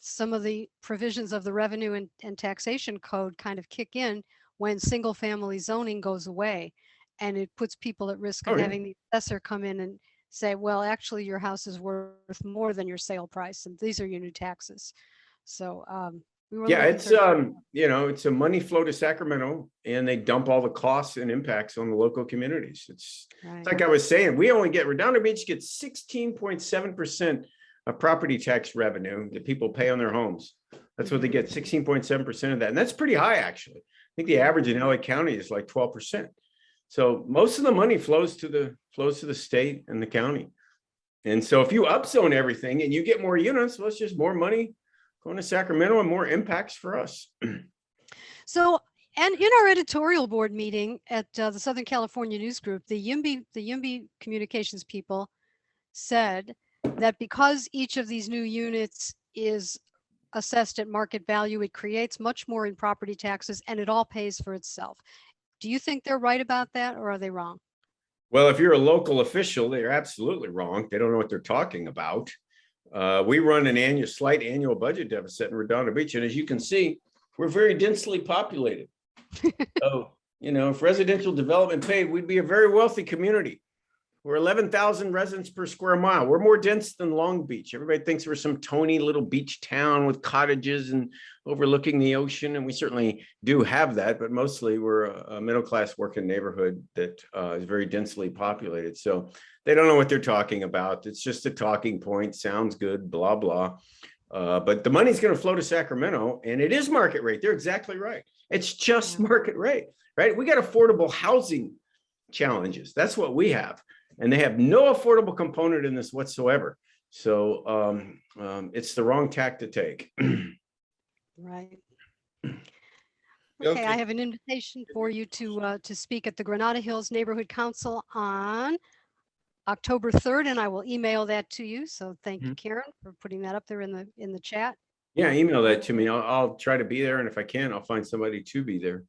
Some of the provisions of the revenue and taxation code kind of kick in when single family zoning goes away, and it puts people at risk of having the assessor come in and say, well, actually your house is worth more than your sale price, and these are your new taxes. So yeah, it's you know, it's a money flow to Sacramento, and they dump all the costs and impacts on the local communities. It's like I was saying, we only get Redondo Beach gets 16.7% of property tax revenue that people pay on their homes. That's what they get, 16.7% of that, and that's pretty high actually. I think the average in LA County is like 12%. So most of the money flows to the state and the county. And so if you upzone everything and you get more units, well, it's just more money going to Sacramento and more impacts for us. So, and in our editorial board meeting at the Southern California News Group, the YIMBY communications people said that because each of these new units is assessed at market value, it creates much more in property taxes, and it all pays for itself. Do you think they're right about that, or are they wrong? Well, if you're a local official, they're absolutely wrong. They don't know what they're talking about. We run an slight annual budget deficit in Redondo Beach. And as you can see, We're very densely populated. So, you know, if residential development paid, we'd be a very wealthy community. We're 11,000 residents per square mile. We're more dense than Long Beach. Everybody thinks we're some tony little beach town with cottages and overlooking the ocean. And we certainly do have that, but mostly we're a middle-class working neighborhood that is very densely populated. So they don't know what they're talking about. It's just a talking point, sounds good, blah, blah. But the money's going to flow to Sacramento, and it is market rate. They're exactly right. It's just market rate, right? We got affordable housing challenges. That's what we have. And they have no affordable component in this whatsoever. So it's the wrong tack to take. Right. Okay, I Okay. have an invitation for you to speak at the Granada Hills Neighborhood Council on October 3rd, and I will email that to you. So thank you, Karen, for putting that up there in the chat. Yeah, email that to me. I'll try to be there. And if I can, I'll find somebody to be there.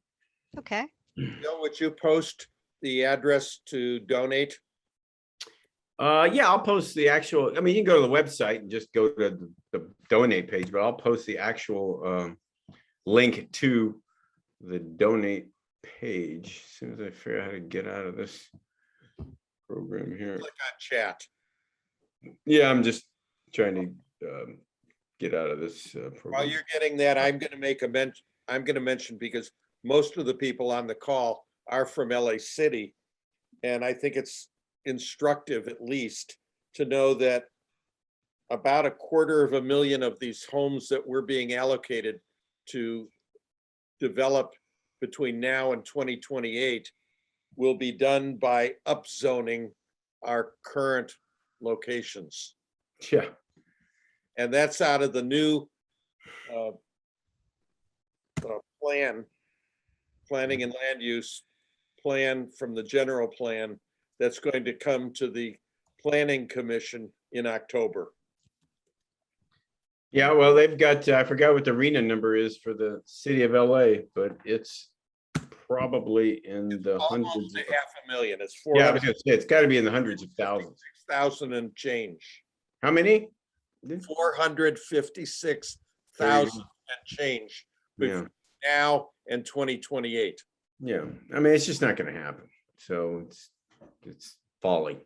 Okay. Bill, would you post the address to donate? Yeah, I'll post the actual, I mean, you can go to the website and just go to the donate page, but I'll post the actual link to the donate page as soon as I figure out how to get out of this program here. Click on chat. Yeah, I'm just trying to get out of this While program. you're getting that, I'm going to make a mention. I'm going to mention because most of the people on the call are from LA City. And I think it's instructive, at least, to know that about 250,000 of these homes that we're being allocated to develop between now and 2028 will be done by upzoning our current locations. Yeah. And that's out of the new planning and land use plan from the general plan that's going to come to the Planning Commission in October. Yeah, well, they've got, I forgot what the RENA number is for the city of LA, but it's probably in the hundreds. Almost 500,000. It's Yeah, I was gonna say, it's got to be in the hundreds of thousands. 456,000 and change. How many? 456,000 and change Yeah, between now and 2028. yeah. I mean, it's just not going to happen. So it's folly.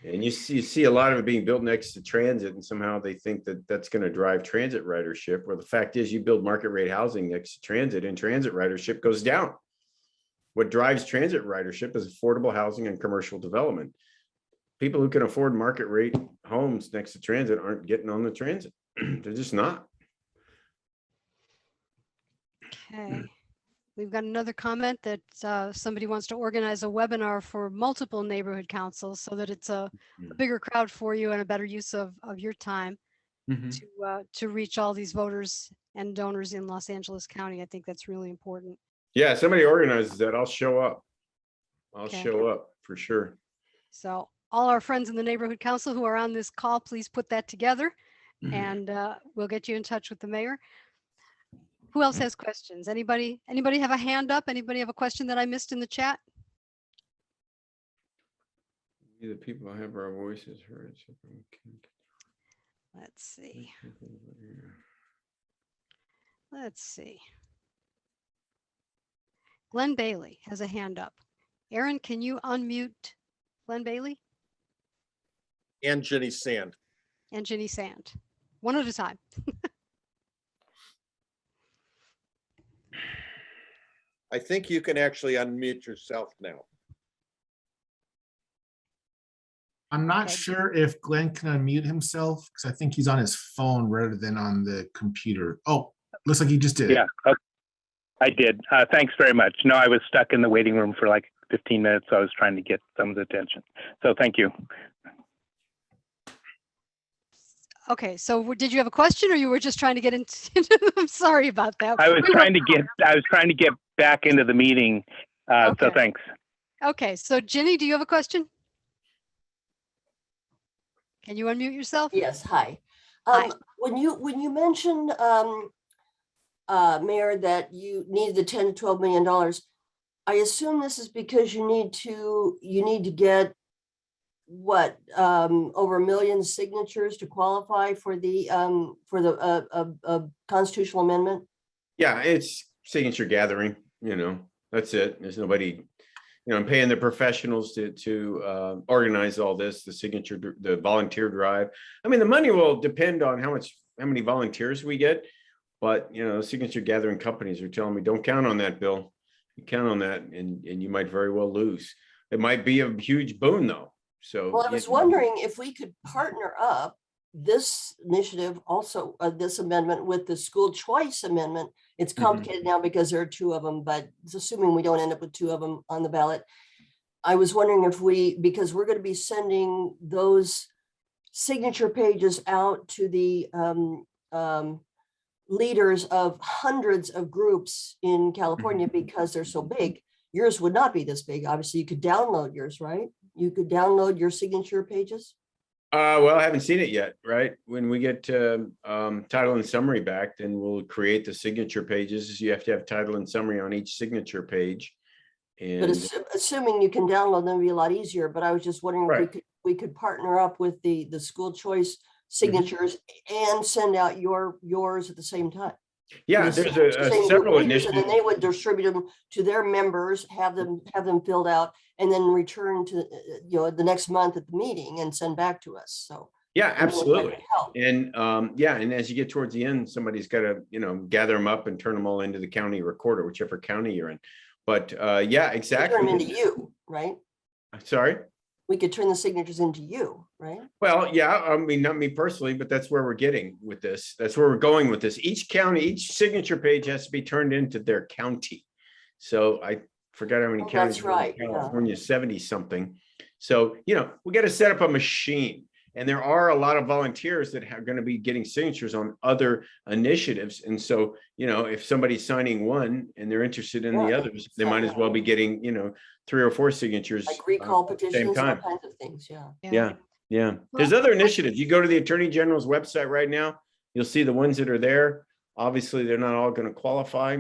And you see a lot of it being built next to transit, and somehow they think that that's going to drive transit ridership, where the fact is you build market rate housing next to transit and transit ridership goes down. What drives transit ridership is affordable housing and commercial development. People who can afford market rate homes next to transit aren't getting on the transit. They're just not. Okay. We've got another comment that somebody wants to organize a webinar for multiple neighborhood councils so that it's a bigger crowd for you and a better use of your time to reach all these voters and donors in Los Angeles County. I think that's really important. Yeah, somebody organizes that, I'll show up. I'll Okay. show up for sure. So all our friends in the neighborhood council who are on this call, please put that together and we'll get you in touch with the mayor. Who else has questions? Anybody have a hand up? Anybody have a question that I missed in the chat? The people have our voices heard. Let's see. Let's see. Glenn Bailey has a hand up. Aaron, can you unmute Glenn Bailey And Jenny Sand. and Ginny Sand? One at a time. I think you can actually unmute yourself now. I'm not Okay. sure if Glenn can unmute himself because I think he's on his phone rather than on the computer. Oh, looks like he just did. Yeah, I did. Thanks very much. No, I was stuck in the waiting room for like 15 minutes. So I was trying to get someone's attention. So thank you. Okay, so did you have a question or you were just trying to get into, I'm sorry about that. I was trying to get back into the meeting. So Okay. thanks. Okay, so Ginny, do you have a question? Can you unmute yourself? Yes, hi. Hi. When you mentioned, Mayor, that you need the $10 to $12 million, I assume this is because you need to get what, over 1 million signatures to qualify for the constitutional amendment? Yeah, it's signature gathering, that's it. There's nobody, I'm paying the professionals to organize all this, the volunteer drive. I mean, the money will depend on how many volunteers we get. But, signature gathering companies are telling me, don't count on that, Bill. You count on that and you might very well lose. It might be a huge boon though. So. Well, I was wondering if we could partner up this initiative, also this amendment with the school choice amendment. It's complicated now because there are two of them, but it's assuming we don't end up with two of them on the ballot. I was wondering if because we're going to be sending those signature pages out to the leaders of hundreds of groups in California because they're so big. Yours would not be this big. Obviously, you could download yours, right? You could download your signature pages. Well, I haven't seen it yet, right? When we get title and summary back, then we'll create the signature pages. You have to have title and summary on each signature page. And but assuming you can download them, it'd be a lot easier. But I was just wondering if we could partner up with the school choice signatures and send out yours at the same time. Yeah, there's several initiatives. And then they would distribute them to their members, have them filled out, and then return to the next month at the meeting and send back to us. So yeah, absolutely. And and as you get towards the end, somebody's got to gather them up and turn them all into the county recorder, whichever county you're in. But yeah, exactly. Turn them into you, right? Sorry. We could turn the signatures into you, right? Well, yeah, I mean, not me personally, but that's where we're getting with this. That's where we're going with this. Each county, each signature page has to be turned into their county. So I forgot how many counties. That's right. California, 70 something. So, we got to set up a machine. And there are a lot of volunteers that are going to be getting signatures on other initiatives. And so, if somebody's signing one and they're interested in the others, they might as well be getting, 3 or 4 signatures. Like recall petitions, all kinds of things. Yeah. There's other initiatives. You go to the Attorney General's website right now, you'll see the ones that are there. Obviously, they're not all going to qualify,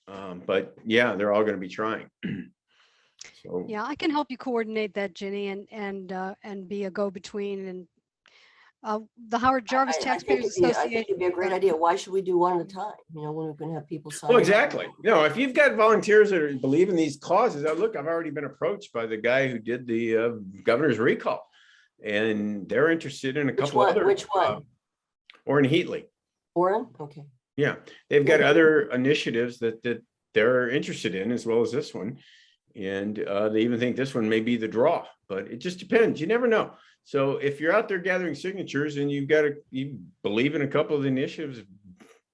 but yeah, they're all going to be trying. So. Yeah, I can help you coordinate that, Ginny, and be a go-between. And the Howard Jarvis Taxpayers Association. I think it'd be a great idea. Why should we do one at a time? When we can have people sign. Well, exactly. If you've got volunteers that believe in these causes, look, I've already been approached by the guy who did the governor's recall, and they're interested in a couple other. Which one? Orrin Heatley. Orrin? Okay. Yeah, they've got other initiatives that they're interested in, as well as this one, and they even think this one may be the draw. But it just depends. You never know. So if you're out there gathering signatures and you believe in a couple of the initiatives,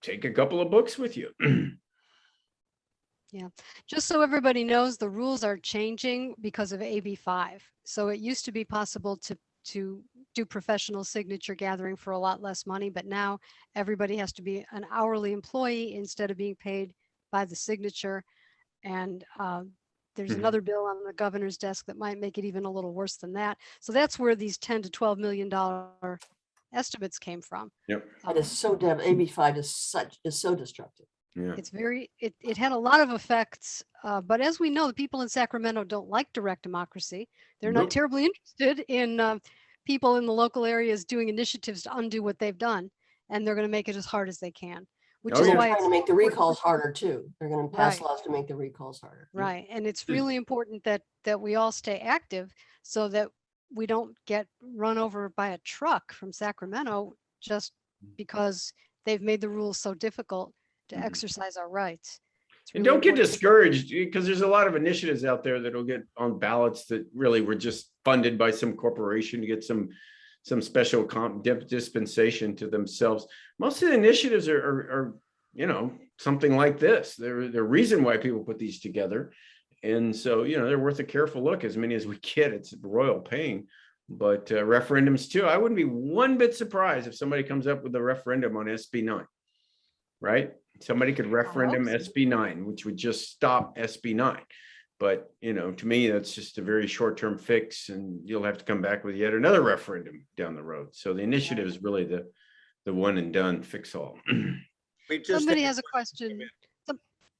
take a couple of books with you. Yeah, just so everybody knows, the rules are changing because of AB 5. So it used to be possible to do professional signature gathering for a lot less money, but now everybody has to be an hourly employee instead of being paid by the signature. And there's another bill on the governor's desk that might make it even a little worse than that. So that's where these $10 to $12 million estimates came from. Yep. That is so AB 5 is so destructive. Yeah. It's it had a lot of effects, but as we know, the people in Sacramento don't like direct democracy. They're not terribly interested in people in the local areas doing initiatives to undo what they've done, and they're going to make it as hard as they can. Which is why they're trying to make the recalls harder too. They're going to pass laws to make the recalls harder. Right, and it's really important that we all stay active so that we don't get run over by a truck from Sacramento just because they've made the rules so difficult to exercise our rights. And don't get discouraged, because there's a lot of initiatives out there that will get on ballots that really were just funded by some corporation to get some special dispensation to themselves. Most of the initiatives are something like this. They're the reason why people put these together. And so, they're worth a careful look, as many as we get. It's royal pain. But referendums too. I wouldn't be one bit surprised if somebody comes up with a referendum on SB 9, right? Somebody could referendum SB 9, which would just stop SB 9. But, to me, that's just a very short-term fix, and you'll have to come back with yet another referendum down the road. So the initiative is really the one and done fix all. Somebody has a question.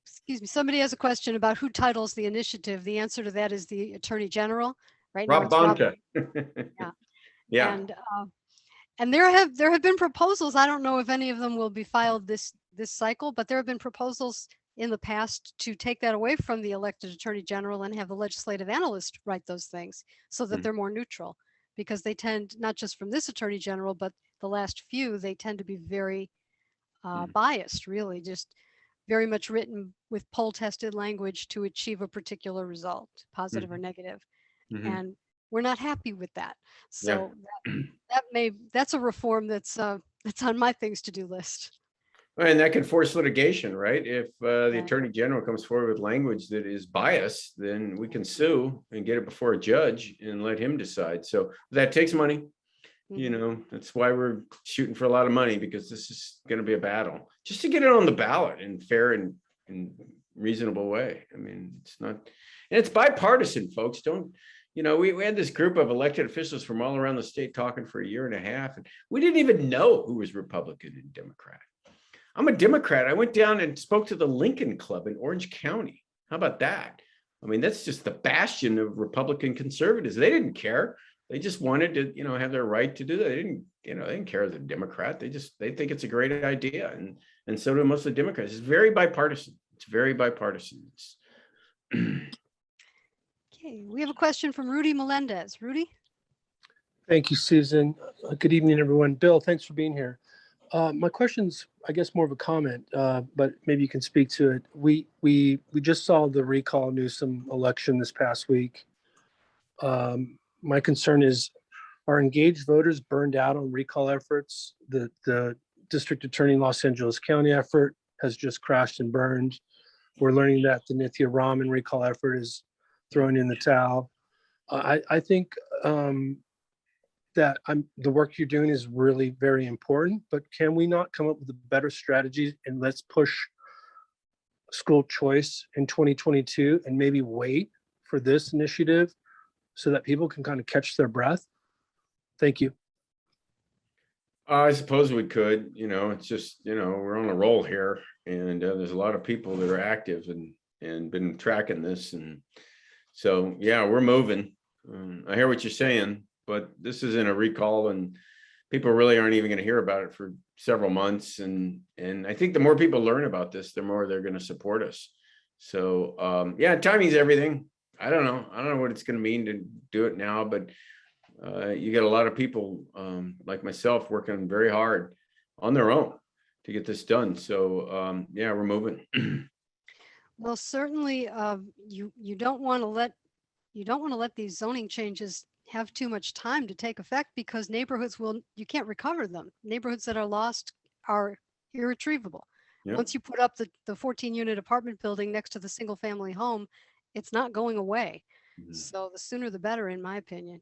Excuse me. Somebody has a question about who titles the initiative. The answer to that is the Attorney General. Right now, Rob Bonta. Yeah. And there have been proposals. I don't know if any of them will be filed this this cycle, but there have been proposals in the past to take that away from the elected attorney general and have the legislative analyst write those things so that they're more neutral, because they tend, not just from this attorney general, but the last few, they tend to be very biased, really, just very much written with poll tested language to achieve a particular result, positive or negative. And we're not happy with that. So that's a reform that's on my things to do list. And that can force litigation, right? If the Yeah. attorney general comes forward with language that is biased, then we can sue and get it before a judge and let him decide. So that takes money. You know, that's why we're shooting for a lot of money, because this is going to be a battle just to get it on the ballot in fair and reasonable way. I mean, it's not, and it's bipartisan, folks. Don't, you know, we had this group of elected officials from all around the state talking for a year and a half, and we didn't even know who was Republican and Democrat. I'm a Democrat. I went down and spoke to the Lincoln Club in Orange County. How about that? I mean, that's just the bastion of Republican conservatives. They didn't care. They just wanted to, you know, have their right to do that. They didn't, you know, they didn't care as a Democrat. They think it's a great idea. And so do most of the Democrats. It's very bipartisan. It's very bipartisan. Okay, we have a question from Rudy Melendez. Rudy? Thank you, Susan. Good evening, everyone. Bill, thanks for being here. My question's, I guess, more of a comment, but maybe you can speak to it. We just saw the recall Newsom election this past week. My concern is, are engaged voters burned out on recall efforts? The district attorney in Los Angeles County effort has just crashed and burned. We're learning that the Nithya Raman recall effort is throwing in the towel. I think that the work you're doing is really very important, but can we not come up with a better strategy, and let's push school choice in 2022 and maybe wait for this initiative so that people can kind of catch their breath? Thank you. I suppose we could, you know, it's just, you know, we're on a roll here, and there's a lot of people that are active and been tracking this. And so, yeah, we're moving. I hear what you're saying, but this isn't a recall, and people really aren't even going to hear about it for several months. And I think the more people learn about this, the more they're going to support us. So, yeah, timing's everything. I don't know what it's going to mean to do it now, but you get a lot of people like myself working very hard on their own to get this done. So yeah, we're moving. Well, certainly you don't want to let these zoning changes have too much time to take effect, because neighborhoods you can't recover them. Neighborhoods that are lost are irretrievable. Yep. Once you put up the 14-unit apartment building next to the single family home, it's not going away. So the sooner the better, in my opinion.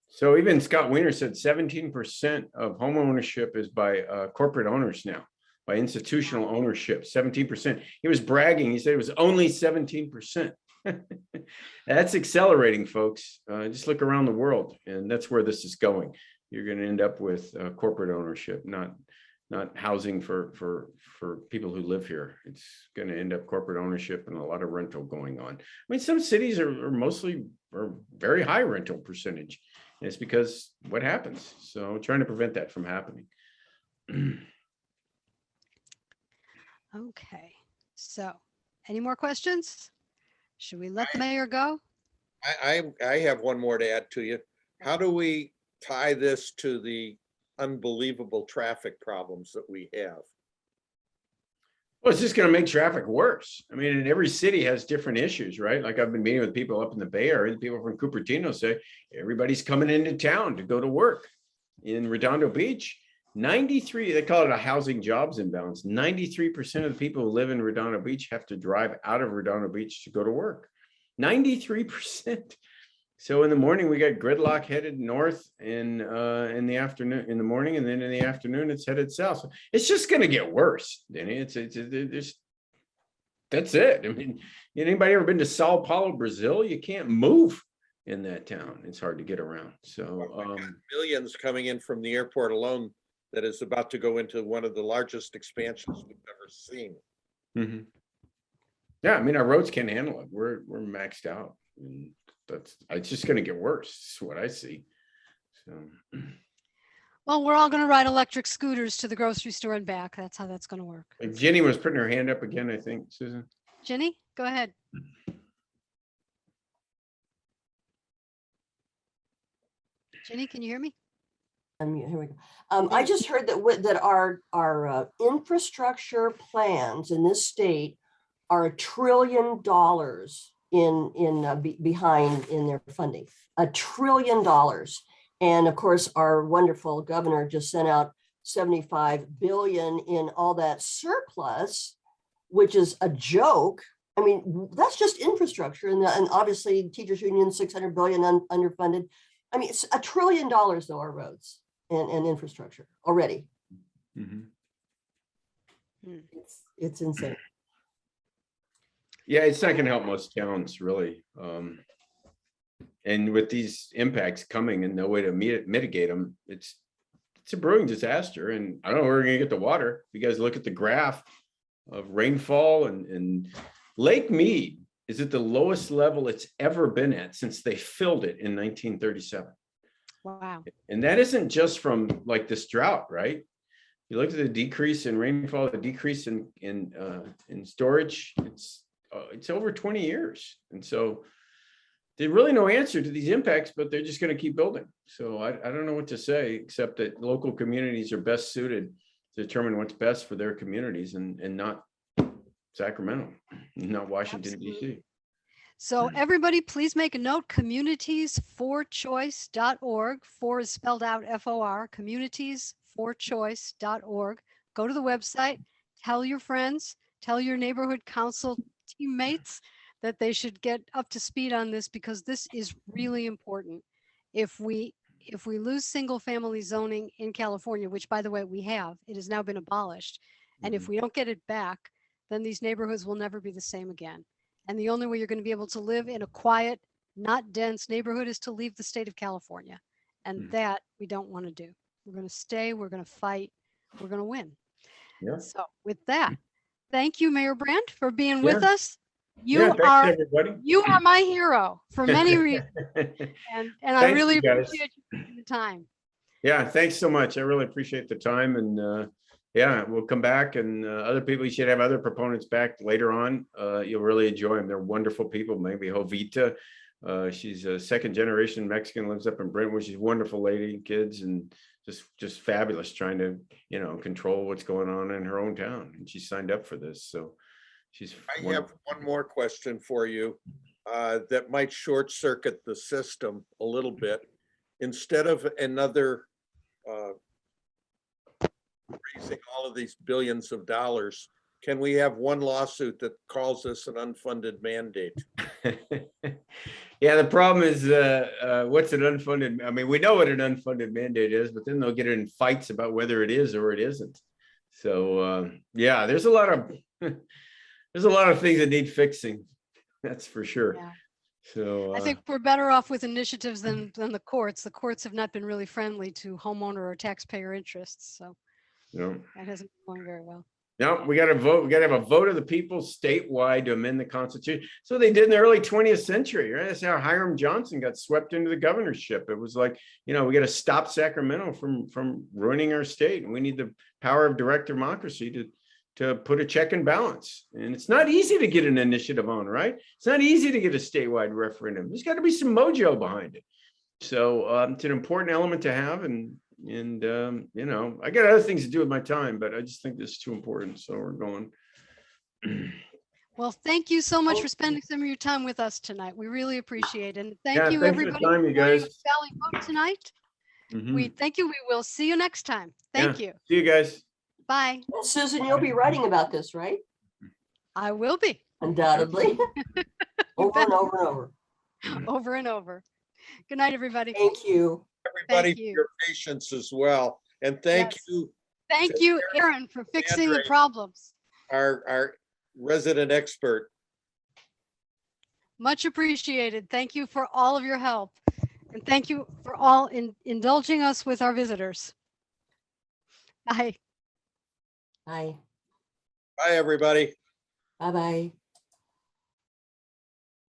So even Scott Wiener said 17% of home ownership is by corporate owners now, by institutional ownership, 17%. He was bragging. He said it was only 17%. That's accelerating, folks. Just look around the world, and that's where this is going. You're going to end up with corporate ownership, not housing for people who live here. It's going to end up corporate ownership and a lot of rental going on. I mean, some cities are mostly very high rental percentage. And it's because what happens. So trying to prevent that from happening. Okay, so any more questions? Should we let the mayor go? I have one more to add to you. How do we tie this to the unbelievable traffic problems that we have? Well, it's just going to make traffic worse. I mean, and every city has different issues, right? Like I've been meeting with people up in the Bay Area. People from Cupertino say everybody's coming into town to go to work. In Redondo Beach, 93, they call it a housing jobs imbalance. 93% of the people who live in Redondo Beach have to drive out of Redondo Beach to go to work. 93%. So in the morning, we got gridlock headed north, in the afternoon, in the morning, and then in the afternoon, it's headed south. So it's just going to get worse, Denny. That's it. I mean, anybody ever been to Sao Paulo, Brazil? You can't move in that town. It's hard to get around. So Millions coming in from the airport alone, that is about to go into one of the largest expansions we've ever seen. Mm-hmm. Yeah, I mean, our roads can't handle it. We're maxed out. It's just going to get worse. That's what I see. So, Well, we're all going to ride electric scooters to the grocery store and back. That's how that's going to work. Jenny was putting her hand up again, I think, Susan. Jenny, go ahead. Jenny, can you hear me? Here we go. I just heard that our infrastructure plans in this state are $1 trillion behind in their funding. $1 trillion. And of course, our wonderful governor just sent out 75 billion in all that surplus, which is a joke. I mean, that's just infrastructure, and obviously teachers union 600 billion underfunded. I mean, it's $1 trillion though, our roads and infrastructure already. It's insane. Yeah, it's not going to help most towns really. And with these impacts coming and no way to mitigate them, it's a brewing disaster. And I don't know where we're going to get the water. If you guys look at the graph of rainfall and Lake Mead is at the lowest level it's ever been at since they filled it in 1937. Wow. And that isn't just from like this drought, right? You look at the decrease in rainfall, the decrease in storage, it's over 20 years. And so there's really no answer to these impacts, but they're just going to keep building. So I don't know what to say, except that local communities are best suited to determine what's best for their communities and not Sacramento, not Washington, D.C. So everybody, please make a note, communitiesforchoice.org. For is spelled out FOR, communitiesforchoice.org. Go to the website, tell your friends, tell your neighborhood council teammates that they should get up to speed on this, because this is really important. If we lose single family zoning in California, which by the way, we have, it has now been abolished. And if we don't get it back, then these neighborhoods will never be the same again. And the only way you're going to be able to live in a quiet, not dense neighborhood is to leave the state of California. And that we don't want to do. We're going to stay, we're going to fight, we're going to win. Yeah. So with that, thank you, Mayor Brandt, for being with Yeah. us. Thanks, everybody. You are my hero for many reasons. And I Thank really you, guys. appreciate you taking the time. Yeah, thanks so much. I really appreciate the time, and yeah, we'll come back, and other people, you should have other proponents back later on. You'll really enjoy them. They're wonderful people. Maybe Jovita. She's a second generation Mexican, lives up in Brentwood. She's a wonderful lady, kids, and just fabulous, trying to, control what's going on in her own town. And she signed up for this. So she's I have one more question for you that might short circuit the system a little bit. Instead of another raising all of these billions of dollars, can we have one lawsuit that calls this an unfunded mandate? Yeah, the problem is, what's an unfunded? I mean, we know what an unfunded mandate is, but then they'll get in fights about whether it is or it isn't. So yeah, there's a lot of things that need fixing. That's for sure. Yeah. So I think we're better off with initiatives than the courts. The courts have not been really friendly to homeowner or taxpayer interests. So that hasn't been going very well. No, we got to vote. We got to have a vote of the people statewide to amend the Constitution. So they did in the early 20th century, right? That's how Hiram Johnson got swept into the governorship. It was like, we got to stop Sacramento from ruining our state, and we need the power of direct democracy to put a check and balance. And it's not easy to get an initiative on, right? It's not easy to get a statewide referendum. There's got to be some mojo behind it. So it's an important element to have, and I got other things to do with my time, but I just think this is too important. So we're going. Well, thank you so much for spending some of your time with us tonight. We really appreciate it. And thank you, thanks everybody, for the time, you guys. Valley Vote tonight. We thank you. We will see you next time. Thank you. See you guys. Bye. Well, Susan, you'll be writing about this, right? I will be. Undoubtedly. Over and over and over. Over and over. Good night, everybody. Thank you. Everybody Thank for you. your patience as well. And thank Yes. you, Thank you, Aaron, for fixing the problems. our resident expert. Much appreciated. Thank you for all of your help. And thank you for all indulging us with our visitors. Bye. Bye. Bye, everybody. Bye-bye.